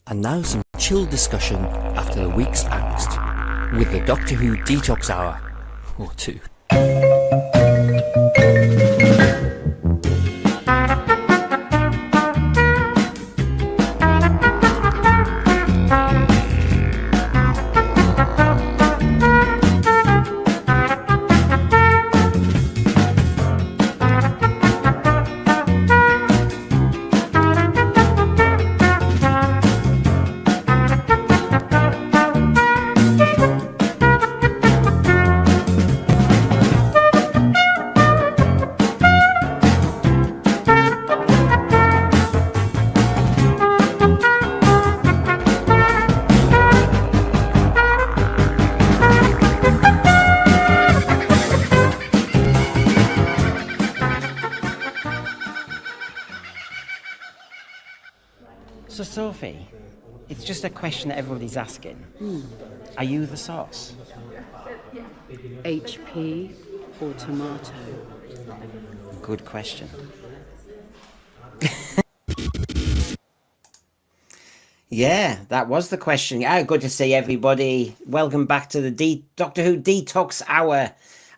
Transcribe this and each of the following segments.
And now some chill discussion after the week's angst, with the Doctor Who Detox Hour, or two. So, Sophie, it's just a question that everybody's asking. Are you the sauce? HP or tomato? Good question. Yeah, that was the question. Good to see everybody. Welcome back to the Doctor Who Detox Hour.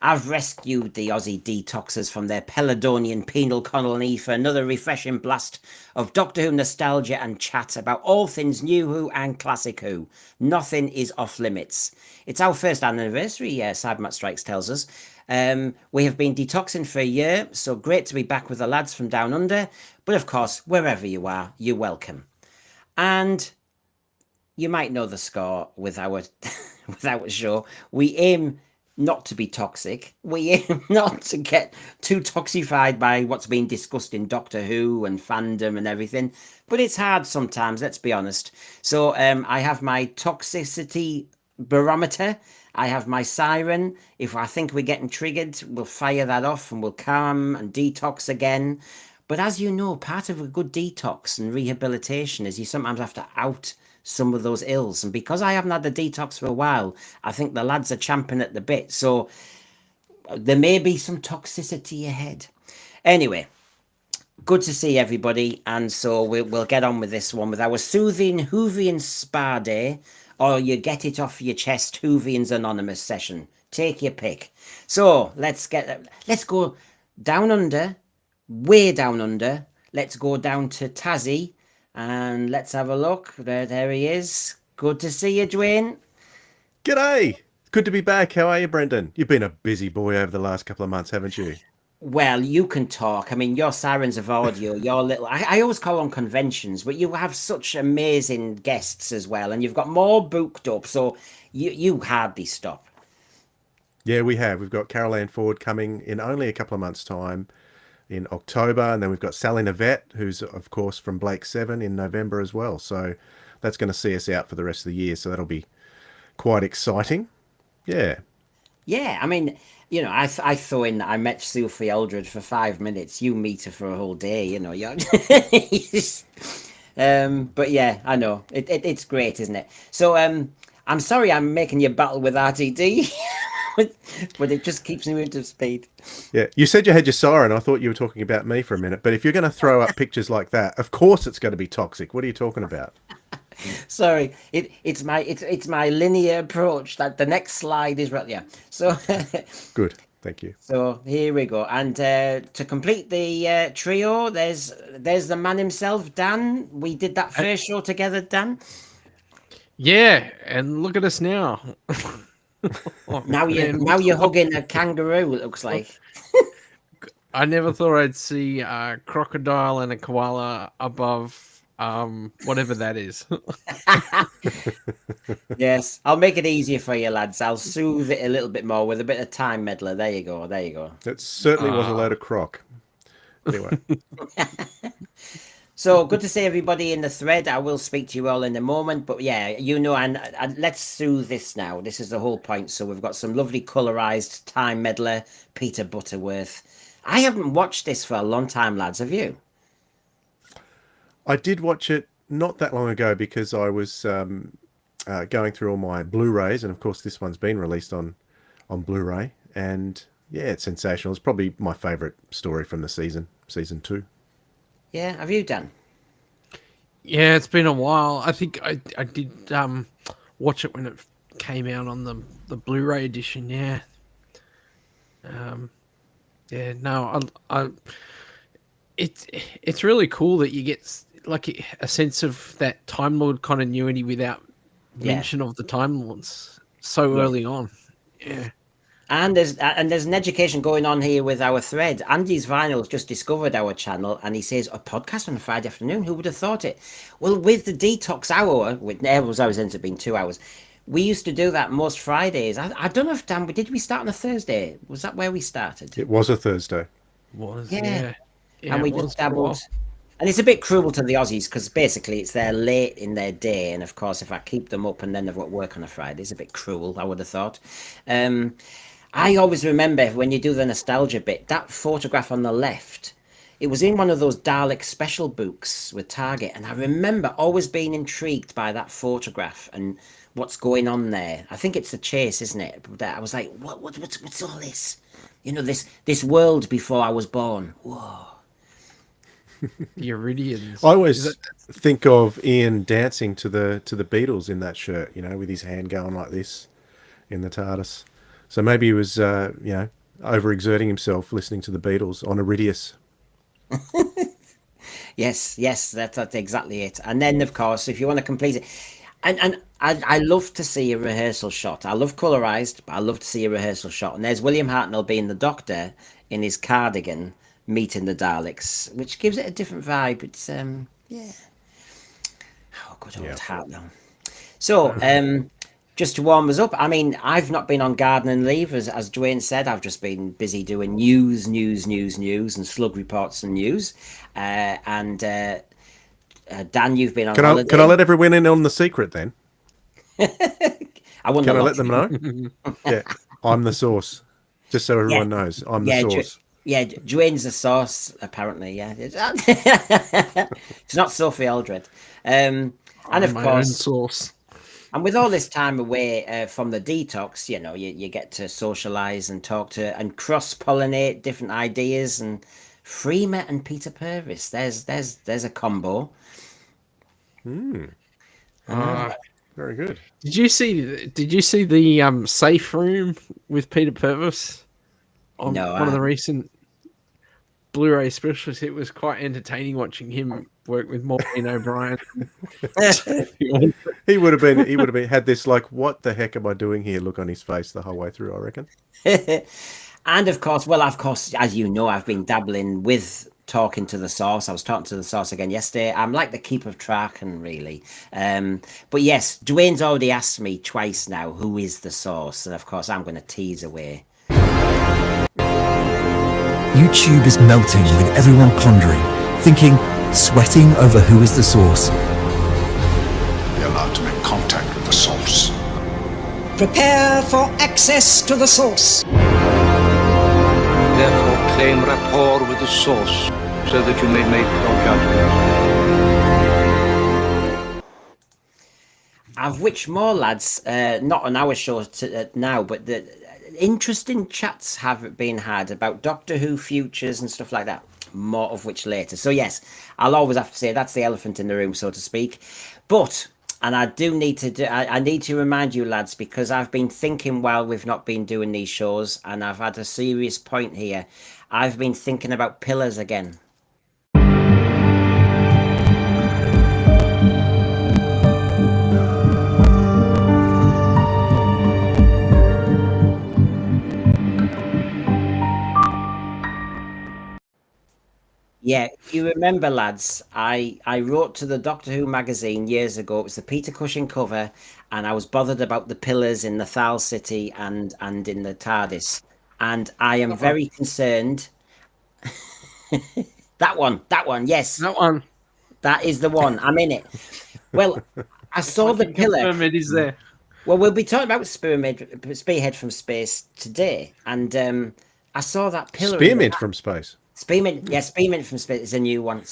I've rescued the Aussie detoxers from their Peladonian penal colony for another refreshing blast of Doctor Who nostalgia and chat about all things New Who and Classic Who. Nothing is off limits. It's our first anniversary, Cybermat Strikes tells us. We have been detoxing for a year, so great to be back with the lads from down under. But of course, wherever you are, you're welcome. And you might know the score with our show. We aim not to be toxic. We aim not to get too toxified by what's being discussed in Doctor Who and fandom and everything. But it's hard sometimes, let's be honest. So I have my toxicity barometer. I have my siren. If I think we're getting triggered, we'll fire that off and we'll calm and detox again. But as you know, part of a good detox and rehabilitation is you sometimes have to out some of those ills. And because I haven't had the detox for a while, I think the lads are champing at the bit. So there may be some toxicity ahead. Anyway, good to see everybody. And so we'll get on with this one with our soothing Whovian spa day, or you get it off your chest Whovians Anonymous session. Take your pick. So let's go down under, way down under. Let's go down to Tassie. And let's have a look. There he is. Good to see you, Dwayne. G'day. Good to be back. How are you, Brendan? You've been a busy boy over the last couple of months, haven't you? Well, you can talk. I mean, your sirens of audio, your little... I always call them conventions, but you have such amazing guests as well, and you've got more booked up, so you hardly stop. Yeah, we have. We've got Carol Ann Ford coming in only a couple of months' time in October, and then we've got Sally Navette, who's of course from Blake 7 in November as well, so that's going to see us out for the rest of the year, so that'll be quite exciting. I mean, you know, I throw in that I met Sophie Eldred for 5 minutes. You meet her for a whole day, you know. But yeah, I know it's great, isn't it? So I'm sorry I'm making you battle with RTD. But it just keeps me into speed. Yeah, you said you had your siren. I thought you were talking about me for a minute. But if you're going to throw up pictures like that, of course it's going to be toxic. What are you talking about? Sorry, it's my linear approach. That the next slide is right. Yeah. So good. Thank you. So here we go. And to complete the trio, there's the man himself, Dan. We did that first show together, Dan. Yeah, and look at us now. Now you're hugging a kangaroo, it looks like. I never thought I'd see a crocodile and a koala above whatever that is. Yes, I'll make it easier for you, lads. I'll soothe it a little bit more with a bit of time meddler. There you go. That certainly was a load of croc. Anyway. So good to see everybody in the thread. I will speak to you all in a moment, but yeah, you know, and let's soothe this now. This is the whole point. So we've got some lovely colorized time meddler, Peter Butterworth. I haven't watched this for a long time, lads. Have you? I did watch it not that long ago because I was going through all my Blu-rays, and of course this one's been released on Blu-ray, and yeah, it's sensational. It's probably my favourite story from the season 2. Yeah, have you done? Yeah, it's been a while. I think I did watch it when it came out on the Blu-ray edition. Yeah. Yeah. No, I it's really cool that you get like a sense of that Time Lord continuity without Yeah. mention of the Time Lords so Yeah. early on. Yeah. And there's an education going on here with our thread. Andy's Vinyl just discovered our channel, and he says a podcast on a Friday afternoon. Who would have thought it? Well, with the detox hour, which always ends up being 2 hours, we used to do that most Fridays. I don't know if Dan, did we start on a Thursday? Was that where we started? It was a Thursday. Yeah. And we just dabbled. And it's a bit cruel to the Aussies because basically it's they're late in their day, and of course, if I keep them up and then they've got work on a Friday, it's a bit cruel. I would have thought. I always remember when you do the nostalgia bit, that photograph on the left, it was in one of those Dalek special books with Target. And I remember always being intrigued by that photograph and what's going on there. I think it's the chase, isn't it? But I was like, what's all this? You know, this world before I was born. Whoa. The Iridians. I always think of Ian dancing to the Beatles in that shirt, you know, with his hand going like this in the TARDIS. So maybe he was, overexerting himself listening to the Beatles on Iridius. Yes, that's exactly it. And then, of course, if you want to complete it, and I love to see a rehearsal shot. I love colorized, but I love to see a rehearsal shot. And there's William Hartnell being the Doctor in his cardigan, meeting the Daleks, which gives it a different vibe. It's yeah. Oh, good old Hartnell. So, just to warm us up, I mean, I've not been on gardening leave, as Dwayne said. I've just been busy doing news, and slug reports and news. Dan, you've been on holiday. Can I let everyone in on the secret then? I wonder. Can I let them know? Yeah, I'm the source. Just so everyone knows, I'm the source. Dwayne's the source, apparently. Yeah, it's not Sophie Aldred. And of course, source. And with all this time away from the detox, you know, you get to socialize and talk to and cross-pollinate different ideas. And Freema and Peter Purvis, there's a combo. Very good. Did you see the safe room with Peter Purvis on No, one of the recent Blu-ray specials? It was quite entertaining watching him work with Maureen O'Brien. He would have been had this like, what the heck am I doing here? Look on his face the whole way through, I reckon. And of course, as you know, I've been dabbling with talking to the source. I was talking to the source again yesterday. I'm like the keep of track, and really. But yes, Dwayne's already asked me twice now, who is the source? And of course, I'm going to tease away. YouTube is melting with everyone pondering, thinking, sweating over who is the source. Be allowed to make contact with the source. Prepare for access to the source. Therefore, claim rapport with the source so that you may make your judgment. I've which more, lads, not on our show now, but the interesting chats have been had about Doctor Who futures and stuff like that. More of which later. So yes, I'll always have to say that's the elephant in the room, so to speak. But, and I do need to I need to remind you, lads, because I've been thinking while we've not been doing these shows, and I've had a serious point here. I've been thinking about pillars again. Yeah, if you remember, lads, I wrote to the Doctor Who magazine years ago. It was the Peter Cushing cover, and I was bothered about the pillars in the Thal City and in the TARDIS. And I am very concerned. That one, yes. That one. That is the one. I'm in it. Well, I saw the pillar. It is there. Well, we'll be talking about Spearhead from space today. And I saw that pillar. Spearmint from space. Spearmint from space. It's a new one.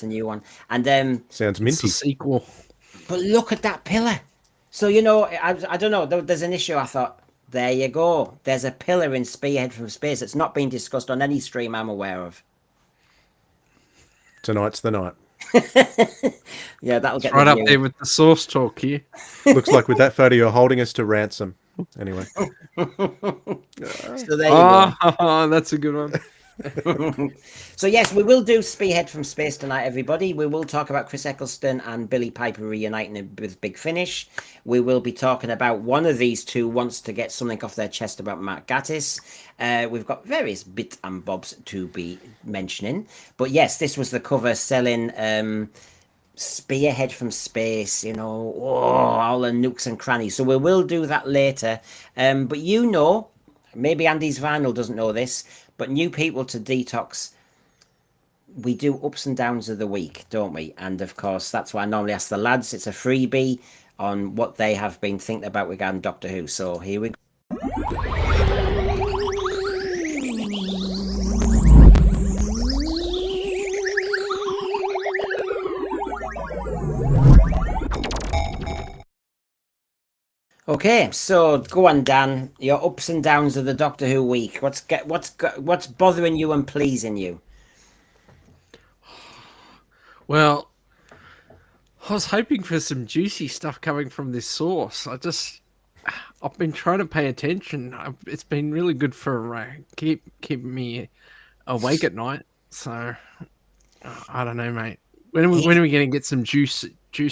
And sounds minty. It's a sequel. But look at that pillar. So, you know, I don't know. There's an issue. I thought, there you go. There's a pillar in Spearhead from space that's not been discussed on any stream I'm aware of. Tonight's the night. Yeah, that'll It's get right the up view. there with the source talk here. Looks like with that photo, you're holding us to ransom. Anyway. So there you go. Oh, that's a good one. So yes, we will do Spearhead from Space tonight, everybody. We will talk about Chris Eccleston and Billie Piper reuniting with Big Finish. We will be talking about one of these two wants to get something off their chest about Matt Gatiss. We've got various bits and bobs to be mentioning. But yes, this was the cover selling Spearhead from Space, all the nooks and crannies. So we will do that later. But maybe Andy's Vinyl doesn't know this, but new people to Detox, we do ups and downs of the week, don't we? And of course, that's why I normally ask the lads. It's a freebie on what they have been thinking about regarding Doctor Who. So here we go. Okay, so go on, Dan. Your ups and downs of the Doctor Who week. What's bothering you and pleasing you? Well, I was hoping for some juicy stuff coming from this source. I've been trying to pay attention. It's been really good for keeping me awake at night. So I don't know, mate. When are we going to get some juice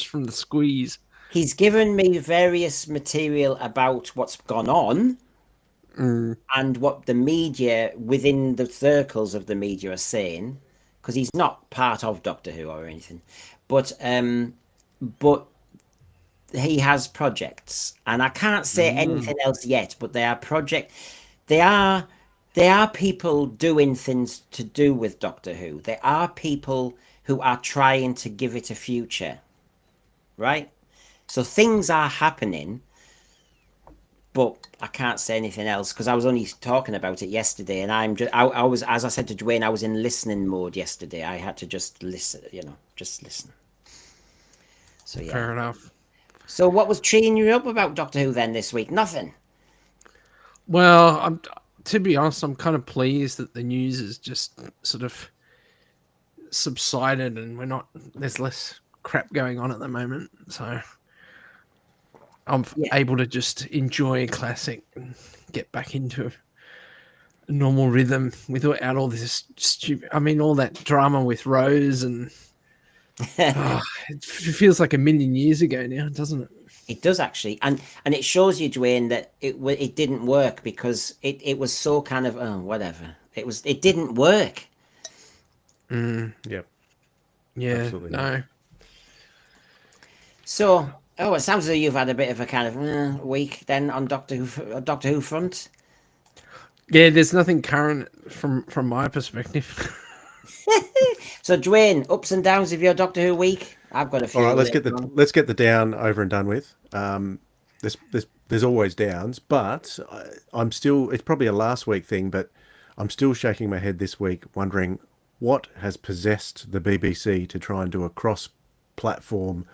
from the squeeze? He's given me various material about what's gone on and what the media within the circles of the media are saying, because he's not part of Doctor Who or anything, but he has projects, and I can't say anything else yet. But they are they are people doing things to do with Doctor Who. There are people who are trying to give it a future, right? So things are happening, but I can't say anything else because I was only talking about it yesterday, and I was, as I said to Dwayne, I was in listening mode yesterday. I had to just listen, just listen. So yeah. Fair enough. So what was cheering you up about Doctor Who then this week? Nothing. Well, to be honest, I'm kind of pleased that the news is just sort of subsided and there's less crap going on at the moment. So I'm able to just enjoy a classic and get back into a normal rhythm without all this stupid. I mean, all that drama with Rose and it feels like a million years ago now, doesn't it? It does actually, and it shows you, Dwayne, that it didn't work because it was so kind of whatever. It didn't work. Yep. Yeah. Absolutely No. not. So, it sounds as though you've had a bit of a kind of week then on Doctor Who front. Yeah, there's nothing current from my perspective. So, Dwayne, ups and downs of your Doctor Who week. I've got a few. All right, let's get the down over and done with. There's always downs, but I'm still. It's probably a last week thing, but I'm still shaking my head this week, wondering what has possessed the BBC to try and do a cross-platform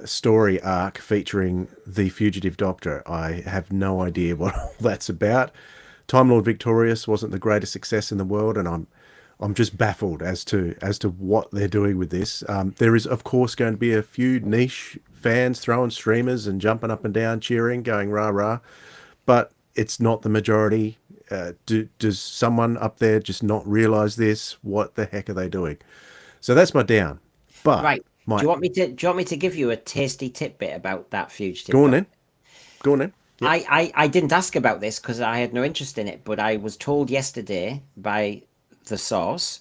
story arc featuring the Fugitive Doctor. I have no idea what all that's about. Time Lord Victorious wasn't the greatest success in the world, and I'm just baffled as to what they're doing with this. There is, of course, going to be a few niche fans throwing streamers and jumping up and down, cheering, going rah rah, but it's not the majority. Does someone up there just not realise this? What the heck are they doing? So that's my down. But right. Do you want me to give you a tasty tidbit about that Fugitive? Go on then. Yep. I didn't ask about this because I had no interest in it, but I was told yesterday by the source,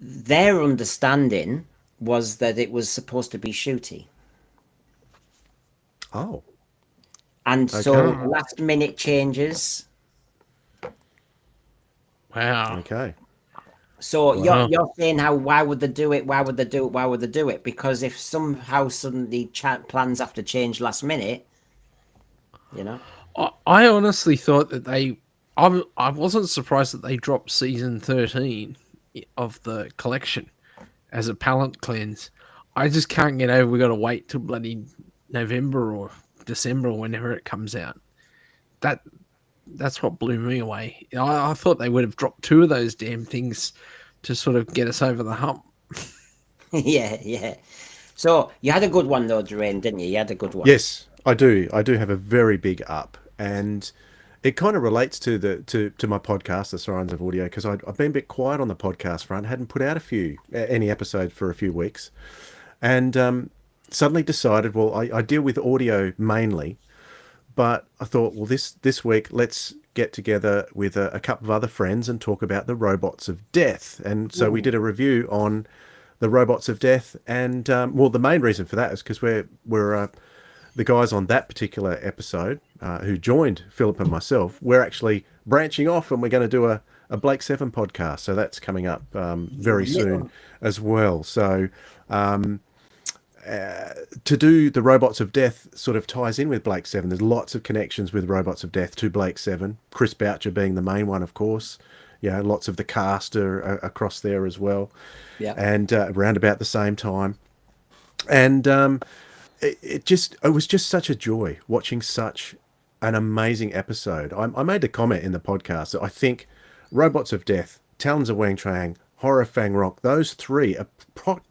their understanding was that it was supposed to be shooty. Oh. And so last minute changes. Wow. Okay. So you're saying why would they do it? Why would they do it? Why would they do it? Because if somehow suddenly plans have to change last minute, I honestly thought that I wasn't surprised that they dropped season 13 of the collection as a palate cleanse. I just can't get over we got to wait till bloody November or December or whenever it comes out. That's what blew me away. I thought they would have dropped two of those damn things to sort of get us over the hump. Yeah. So you had a good one though, Dwayne, didn't you? You had a good one. Yes, I do. I do have a very big up, and it kind of relates to to my podcast, The Sirens of Audio, because I've been a bit quiet on the podcast front, hadn't put out any episode for a few weeks, and suddenly decided, well, I deal with audio mainly, but I thought, well, this week let's get together with a couple of other friends and talk about the Robots of Death, and so we did a review on the Robots of Death, and well, the main reason for that is because we're the guys on that particular episode who joined Philip and myself, we're actually branching off and we're going to do a Blake 7 podcast. So that's coming up very soon as well. So to do the Robots of Death sort of ties in with Blake 7. There's lots of connections with Robots of Death to Blake 7. Chris Boucher being the main one, of course. Lots of the cast are across there as well. Yeah. And around about the same time. And it was just such a joy watching such an amazing episode. I made the comment in the podcast that I think Robots of Death, Talons of Wang Trang, Horror Fang Rock, those three are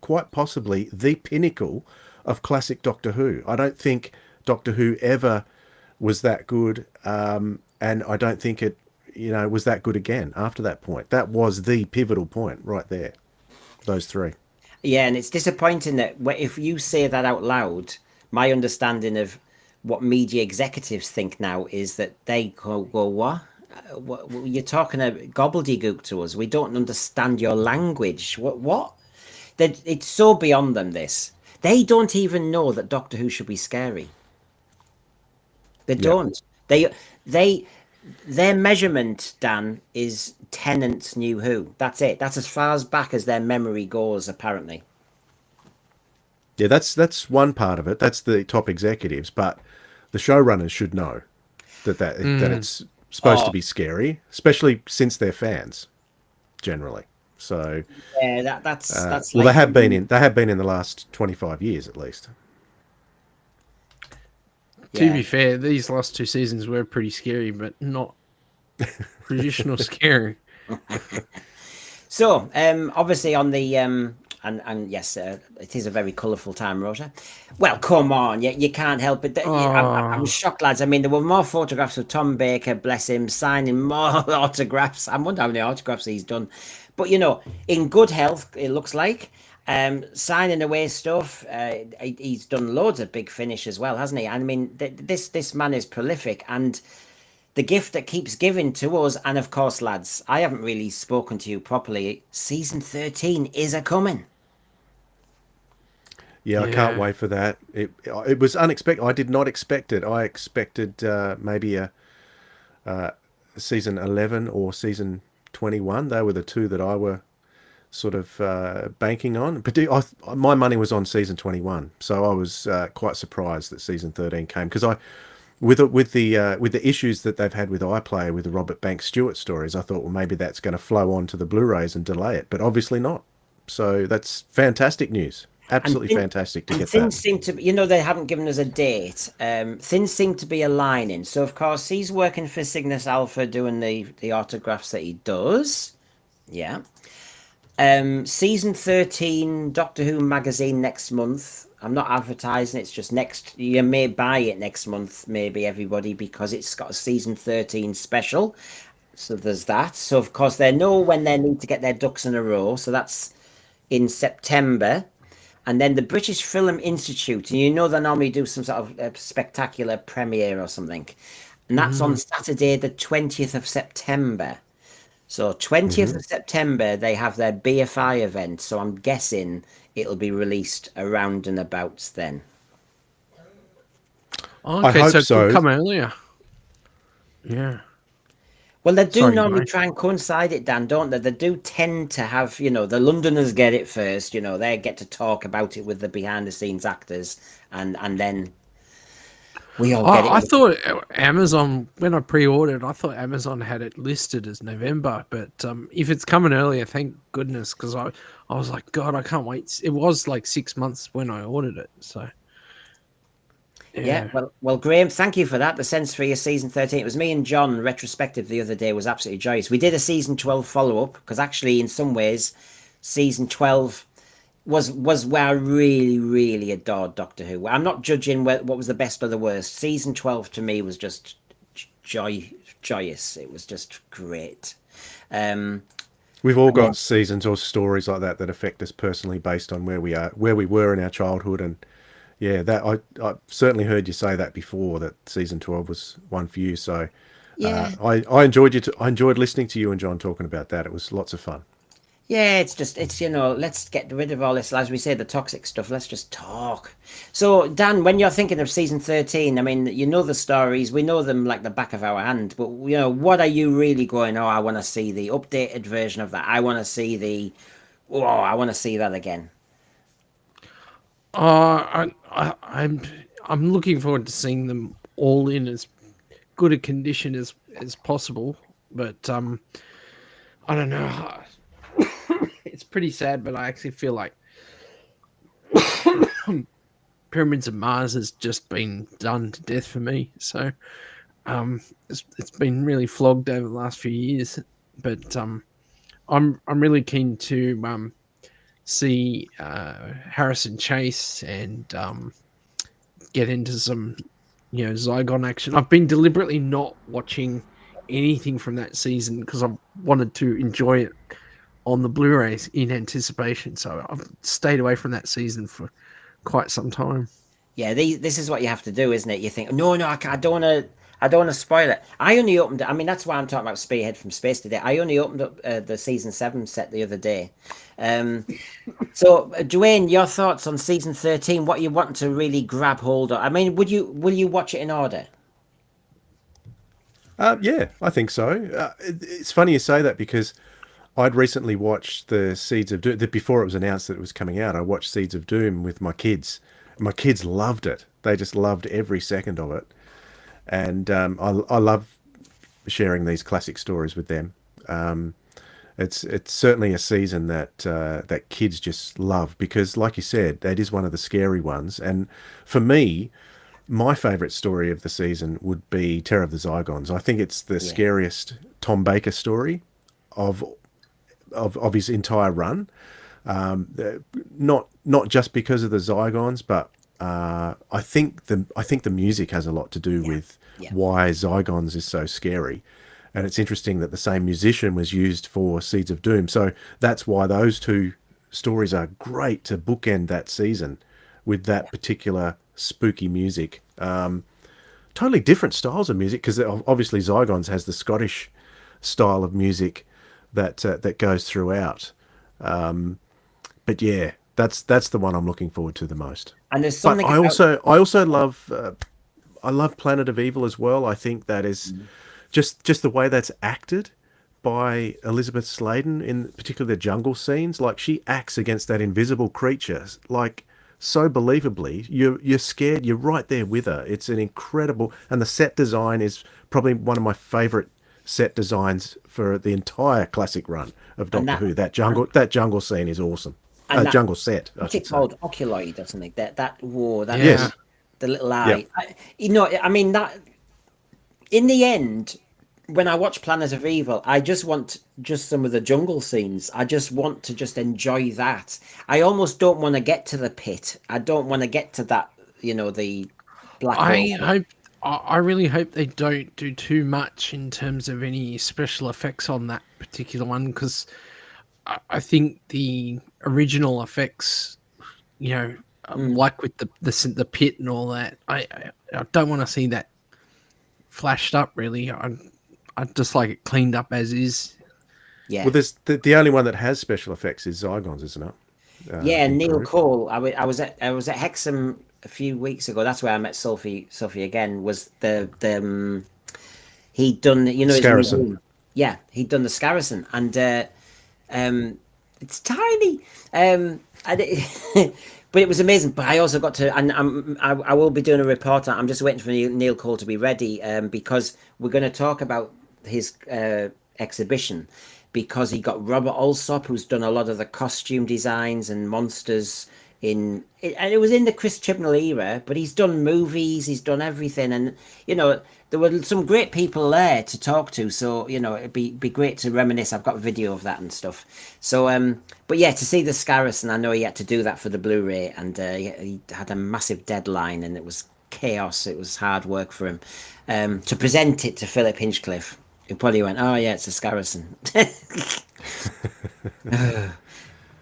quite possibly the pinnacle of classic Doctor Who. I don't think Doctor Who ever was that good, and I don't think it was that good again after that point. That was the pivotal point right there, those three. Yeah, and it's disappointing that if you say that out loud, my understanding of what media executives think now is that they go, what? You're talking a gobbledygook to us. We don't understand your language. What? It's so beyond them, this. They don't even know that Doctor Who should be scary. They don't. Their measurement, Dan, is Tennant's New Who. That's it. That's as far as back as their memory goes, apparently. Yeah, that's one part of it. That's the top executives, but the showrunners should know that it's supposed to be scary, especially since they're fans, generally. So yeah, that's well, they have been in the last 25 years at least. To be fair, these last two seasons were pretty scary, but not traditional scary. So, obviously on the and yes, it is a very colourful time, Rosa. Well, come on, you can't help it. I'm shocked, lads. I mean, there were more photographs of Tom Baker, bless him, signing more autographs. I wonder how many autographs he's done. But in good health, it looks like. Signing away stuff. He's done loads of big finish as well, hasn't he? I mean, this man is prolific, and the gift that keeps giving to us. And of course, lads, I haven't really spoken to you properly. Season 13 is a coming. Yeah, I can't wait for that. It was unexpected. I did not expect it. I expected maybe a season 11 or season 21. They were the two that I were sort of banking on. But my money was on season 21, so I was quite surprised that season 13 came, because with the issues that they've had with iPlayer with the Robert Banks Stewart stories, I thought, well, maybe that's going to flow on to the Blu-rays and delay it, but obviously not. So that's fantastic news. Absolutely fantastic to get that. Things seem to be, they haven't given us a date. Things seem to be aligning. So, of course, he's working for Cygnus Alpha doing the autographs that he does. Yeah. Season 13 Doctor Who magazine next month. I'm not advertising, it's just you may buy it next month, maybe, everybody, because it's got a season 13 special. So there's that. So, of course, they know when they need to get their ducks in a row. So that's in September. And then the British Film Institute, and they normally do some sort of spectacular premiere or something. And that's on Saturday, the 20th of September. So 20th of September, they have their BFI event. So I'm guessing it'll be released around and about then. Okay, I hope so so. It'll come earlier. Yeah. Well, they do normally try and coincide it, Dan, don't they? They do tend to have, the Londoners get it first. They get to talk about it with the behind-the-scenes actors, and then we all get it. I thought Amazon, when I pre-ordered, I thought Amazon had it listed as November, but if it's coming earlier, thank goodness, because I was like, God, I can't wait. It was like 6 months when I ordered it, so. Yeah, well, Graham, thank you for that. The sense for your season 13. It was me and John retrospective the other day was absolutely joyous. We did a season 12 follow-up because actually in some ways season 12 was where I really, really adored Doctor Who. I'm not judging what was the best or the worst. Season 12 to me was just joyous. It was just great. We've all got seasons or stories like that that affect us personally based on where we were in our childhood. And yeah, that I certainly heard you say that before, that season 12 was one for you. So Yeah. I enjoyed listening to you and John talking about that. It was lots of fun. Yeah, it's let's get rid of all this, as we say, the toxic stuff. Let's just talk. So, Dan, when you're thinking of season 13, I mean, you know the stories, we know them like the back of our hand, but what are you really going, oh, I want to see the updated version of that. I want to see I want to see that again. I'm looking forward to seeing them all in as good a condition as possible, but I don't know. It's pretty sad, but I actually feel like Pyramids of Mars has just been done to death for me. So it's been really flogged over the last few years. But I'm really keen to see Harrison Chase and get into some Zygon action. I've been deliberately not watching anything from that season because I wanted to enjoy it on the Blu-rays in anticipation. So I've stayed away from that season for quite some time. Yeah, this is what you have to do, isn't it? You think, no, I don't want to spoil it. I only opened it. I mean, that's why I'm talking about Spearhead from Space today. I only opened up the season 7 set the other day. So, Dwayne, your thoughts on season 13? What you want to really grab hold of? I mean, will you watch it in order? Yeah, I think so. It's funny you say that because I'd recently watched the Seeds of Doom. Before it was announced that it was coming out, I watched Seeds of Doom with my kids. My kids loved it. They just loved every second of it. And I love sharing these classic stories with them. It's certainly a season that kids just love because, like you said, that is one of the scary ones. And for me, my favourite story of the season would be Terror of the Zygons. I think it's the scariest Tom Baker story of his entire run. Not just because of the Zygons, but I think the music has a lot to do with why Zygons is so scary. And it's interesting that the same musician was used for Seeds of Doom. So that's why those two stories are great to bookend that season with that particular spooky music. Totally different styles of music because obviously Zygons has the Scottish style of music that goes throughout. But yeah, that's the one I'm looking forward to the most. And there's something. But I also love Planet of Evil as well. I think that is just the way that's acted by Elizabeth Sladen, in particular the jungle scenes. Like, she acts against that invisible creature like so believably. You're scared. You're right there with her. It's an incredible, and the set design is probably one of my favorite set designs for the entire classic run of Doctor Who. That jungle scene is awesome. Jungle set. What's it called? Oculoid or something. That yes. The little eye. I mean, that in the end, when I watch Planet of Evil, I just want some of the jungle scenes. I just want to enjoy that. I almost don't want to get to the pit. I don't want to get to that, the black hole. I really hope they don't do too much in terms of any special effects on that particular one, because I think the original effects, like with the pit and all that, I don't want to see that flashed up. Really, I'd just like it cleaned up as is. Yeah. Well, there's the only one that has special effects is Zygons, isn't it? Yeah, Neil Cole. I was at Hexham a few weeks ago. That's where I met Sophie again. Was he'd done Scarrison. Yeah, he'd done the Scarrison, and it's tiny, but it was amazing. But I also got to, and I will be doing a report. I'm just waiting for Neil Cole to be ready, because we're going to talk about his exhibition, because he got Robert Alsop, who's done a lot of the costume designs and monsters, and it was in the Chris Chibnall era, but he's done movies, he's done everything, and there were some great people there to talk to. So it'd be great to reminisce. I've got a video of that and stuff. So but yeah, to see the Scarus, and I know he had to do that for the Blu-ray, and he had a massive deadline, and it was chaos. It was hard work for him to present it to Philip Hinchcliffe, who probably went, "Oh yeah, it's a Scarison."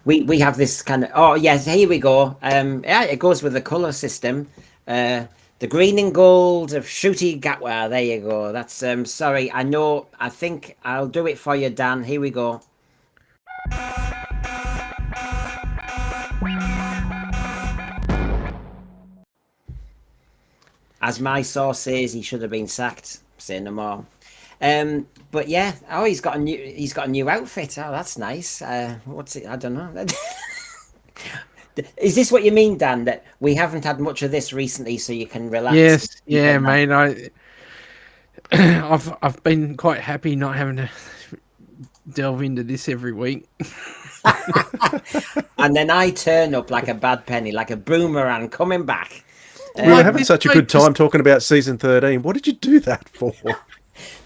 We have this kind of, oh yes, here we go. Yeah, it goes with the color system. The green and gold of Shooty Gatwa. There you go. That's sorry, I think I'll do it for you, Dan. Here we go. As my source says, he should have been sacked. Say no more. But yeah, he's got a new outfit. Oh, that's nice. What's it? I don't know. Is this what you mean, Dan? That we haven't had much of this recently, so you can relax? Yes, yeah, mate. I've been quite happy not having to delve into this every week. And then I turn up like a bad penny, like a boomerang coming back. We were having such a good time talking about season 13. What did you do that for?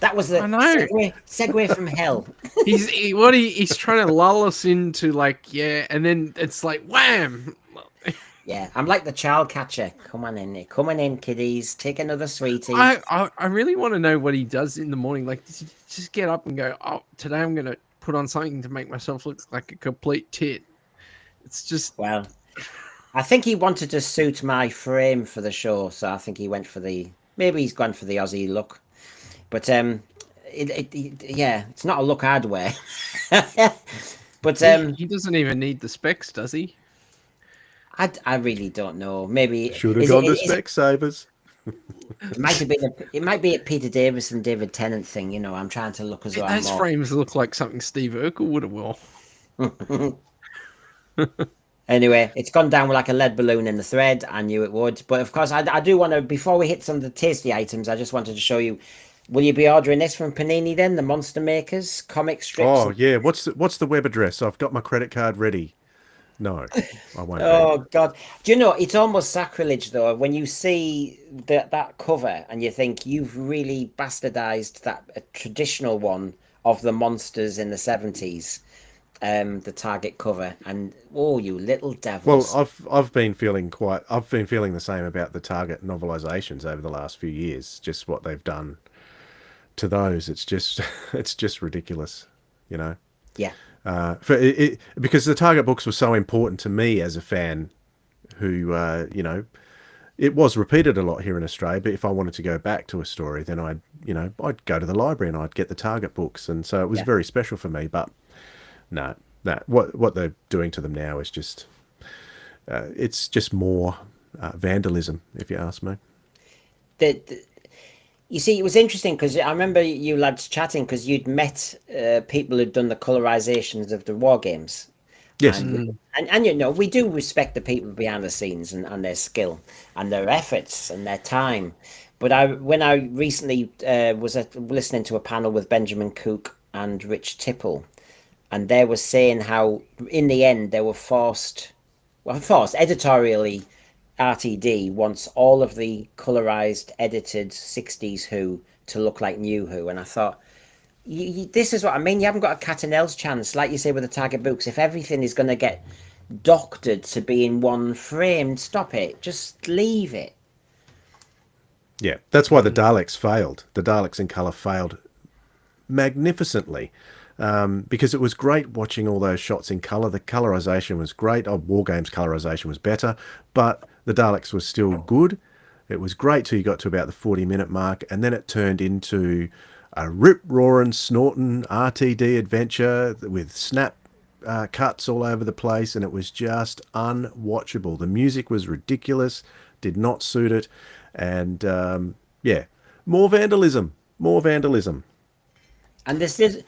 That was the segue from hell. He's trying to lull us into and then it's like wham. Yeah, I'm like the child catcher. Come on in, kiddies. Take another sweetie. I really want to know what he does in the morning. Like, does he just get up and go, "Oh, today I'm going to put on something to make myself look like a complete tit"? It's just well, I think he wanted to suit my frame for the show, so I think he went for maybe he's gone for the Aussie look. But it's not a look I'd wear. But he doesn't even need the specs, does he? I really don't know. Maybe should have gone to Specsavers. It might be a Peter Davis and David Tennant thing. I'm trying to look as well. Those frames look like something Steve Urkel would have worn. Anyway, it's gone down with like a lead balloon in the thread. I knew it would. But of course, I do want to, before we hit some of the tasty items, I just wanted to show you. Will you be ordering this from Panini then? The Monster Makers comic strips? Oh, yeah. What's the web address? I've got my credit card ready. No, I won't. Oh, God. Do you know, it's almost sacrilege, though, when you see that cover and you think you've really bastardized a traditional one of the monsters in the 70s. The Target cover, and you little devils. Well, I've been feeling the same about the Target novelizations over the last few years. Just what they've done to those, it's just ridiculous, Yeah. Because the Target books were so important to me as a fan, who it was repeated a lot here in Australia. But if I wanted to go back to a story, then I'd go to the library and I'd get the Target books, and so it was very special for me. But no, what they're doing to them now is just it's just more vandalism, if you ask me. You see, it was interesting because I remember you lads chatting because you'd met people who'd done the colorizations of the war games. Yes, and we do respect the people behind the scenes and their skill and their efforts and their time. But when I recently was listening to a panel with Benjamin Cook and Rich Tipple. And they were saying how, in the end, they were forced editorially. RTD wants all of the colorized, edited 60s Who to look like new Who. And I thought, this is what I mean. You haven't got a cat and else chance, like you say with the Target books. If everything is going to get doctored to be in one frame, stop it. Just leave it. Yeah, that's why the Daleks failed. The Daleks in color failed magnificently. Because it was great watching all those shots in colour. The colorization was great. War Games colorization was better, but the Daleks was still good. It was great till you got to about the 40-minute mark, and then it turned into a rip-roaring, snorting RTD adventure with snap cuts all over the place, and it was just unwatchable. The music was ridiculous, did not suit it, and more vandalism. And this is...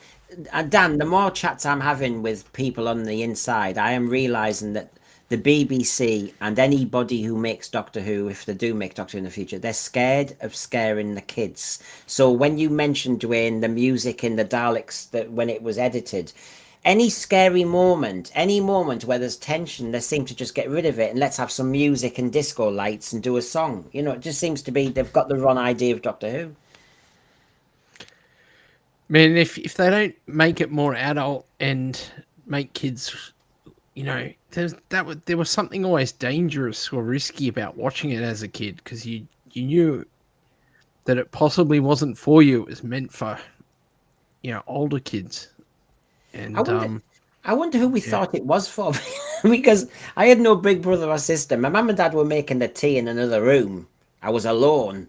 Dan, the more chats I'm having with people on the inside, I am realising that the BBC and anybody who makes Doctor Who, if they do make Doctor Who in the future, they're scared of scaring the kids. So when you mentioned, Dwayne, the music in the Daleks, that when it was edited, any scary moment, any moment where there's tension, they seem to just get rid of it and let's have some music and disco lights and do a song. You know, it just seems to be they've got the wrong idea of Doctor Who. Man, if they don't make it more adult and make kids, you know, there was something always dangerous or risky about watching it as a kid, because you knew that it possibly wasn't for you. It was meant for, you know, older kids. And I wonder who we thought it was for, because I had no big brother or sister. My mum and dad were making the tea in another room. I was alone.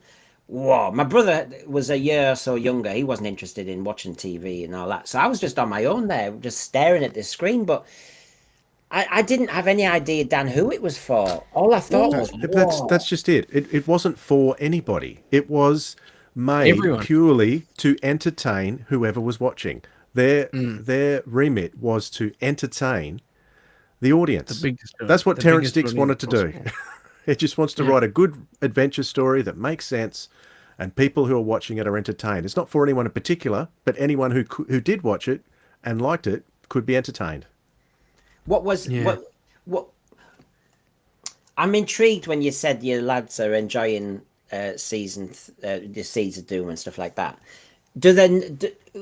Whoa, my brother was a year or so younger. He wasn't interested in watching TV and all that. So I was just on my own there, just staring at this screen. But I didn't have any idea, Dan, who it was for. All I thought was, that's just it. It wasn't for anybody. It was made purely to entertain whoever was watching. Their remit was to entertain the audience. That's what Terrence Dicks wanted to do. It just wants to write a good adventure story that makes sense, and people who are watching it are entertained. It's not for anyone in particular, but anyone who did watch it and liked it could be entertained. What I'm intrigued when you said your lads are enjoying the Seeds of Doom and stuff like that.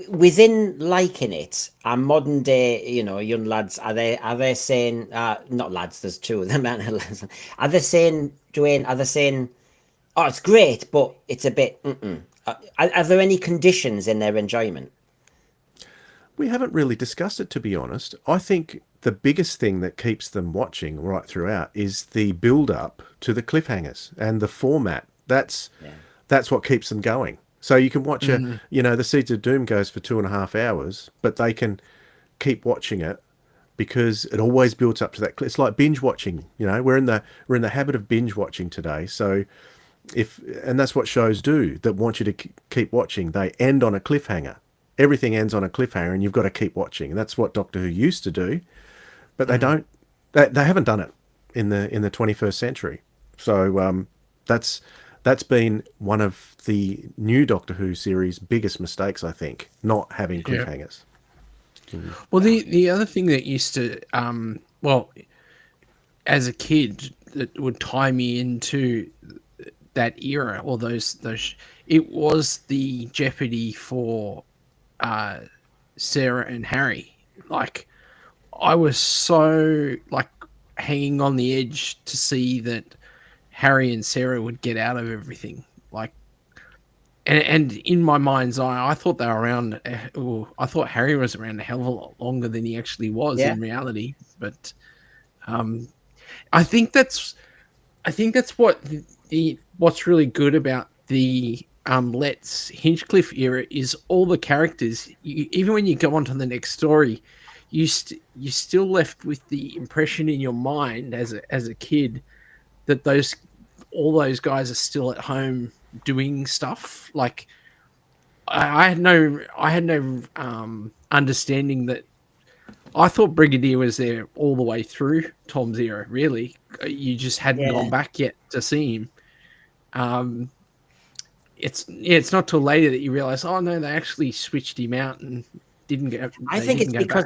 Within liking it, are modern day, you know, young lads, are they saying, not lads, there's two of them, are they saying, Dwayne, are they saying, oh, it's great, but it's a bit, Are there any conditions in their enjoyment? We haven't really discussed it, to be honest. I think the biggest thing that keeps them watching right throughout is the build-up to the cliffhangers and the format. That's what keeps them going. So you can watch the Seeds of Doom goes for 2.5 hours, but they can keep watching it because it always builds up to that. It's like binge watching. You know, we're in the habit of binge watching today. So and that's what shows do that want you to keep watching. They end on a cliffhanger. Everything ends on a cliffhanger, and you've got to keep watching. And that's what Doctor Who used to do, but they don't. They haven't done it in the 21st century. So that's been one of the new Doctor Who series' biggest mistakes, I think, not having cliffhangers. Well, the other thing that used to, as a kid, that would tie me into that era, or those, it was the jeopardy for Sarah and Harry. Like, I was so hanging on the edge to see that Harry and Sarah would get out of everything. And in my mind's eye, I thought they were around. I thought Harry was around a hell of a lot longer than he actually was in reality. But I think that's what's really good about the Let's Hinchcliffe era is all the characters. Even when you go on to the next story, you're still left with the impression in your mind as a kid that all those guys are still at home doing stuff. Like, I had no understanding that. I thought Brigadier was there all the way through Tom's era. Really, you just hadn't gone back yet to see him. It's not till later that you realize, oh no, they actually switched him out and didn't go. I think it's because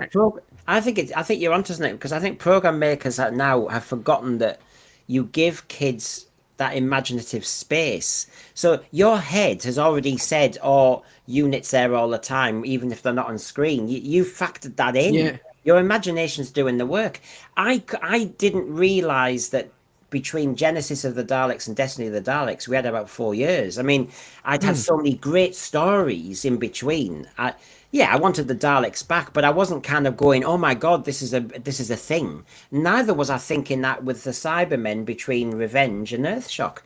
I think you're onto something, because I think program makers now have forgotten that you give kids that imaginative space. So your head has already said, oh, units there all the time, even if they're not on screen. You factored that in. Yeah. Your imagination's doing the work. I didn't realize that between Genesis of the Daleks and Destiny of the Daleks, we had about 4 years. I mean, I'd had so many great stories in between. I wanted the Daleks back, but I wasn't kind of going, oh my God, this is a thing. Neither was I thinking that with the Cybermen between Revenge and Earthshock.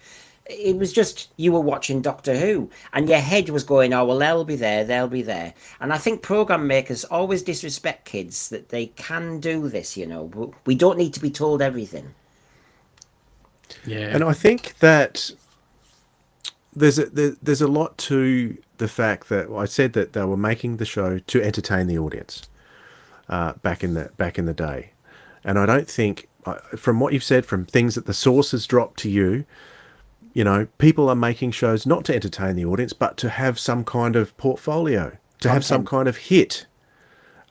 It was just, you were watching Doctor Who and your head was going, oh, well, they'll be there. And I think program makers always disrespect kids, that they can do this, you know. We don't need to be told everything. Yeah. And I think that there's a lot to the fact that I said that they were making the show to entertain the audience back in the day. And I don't think, from what you've said, from things that the sources drop to you, you know, people are making shows not to entertain the audience, but to have some kind of portfolio, to have some kind of hit.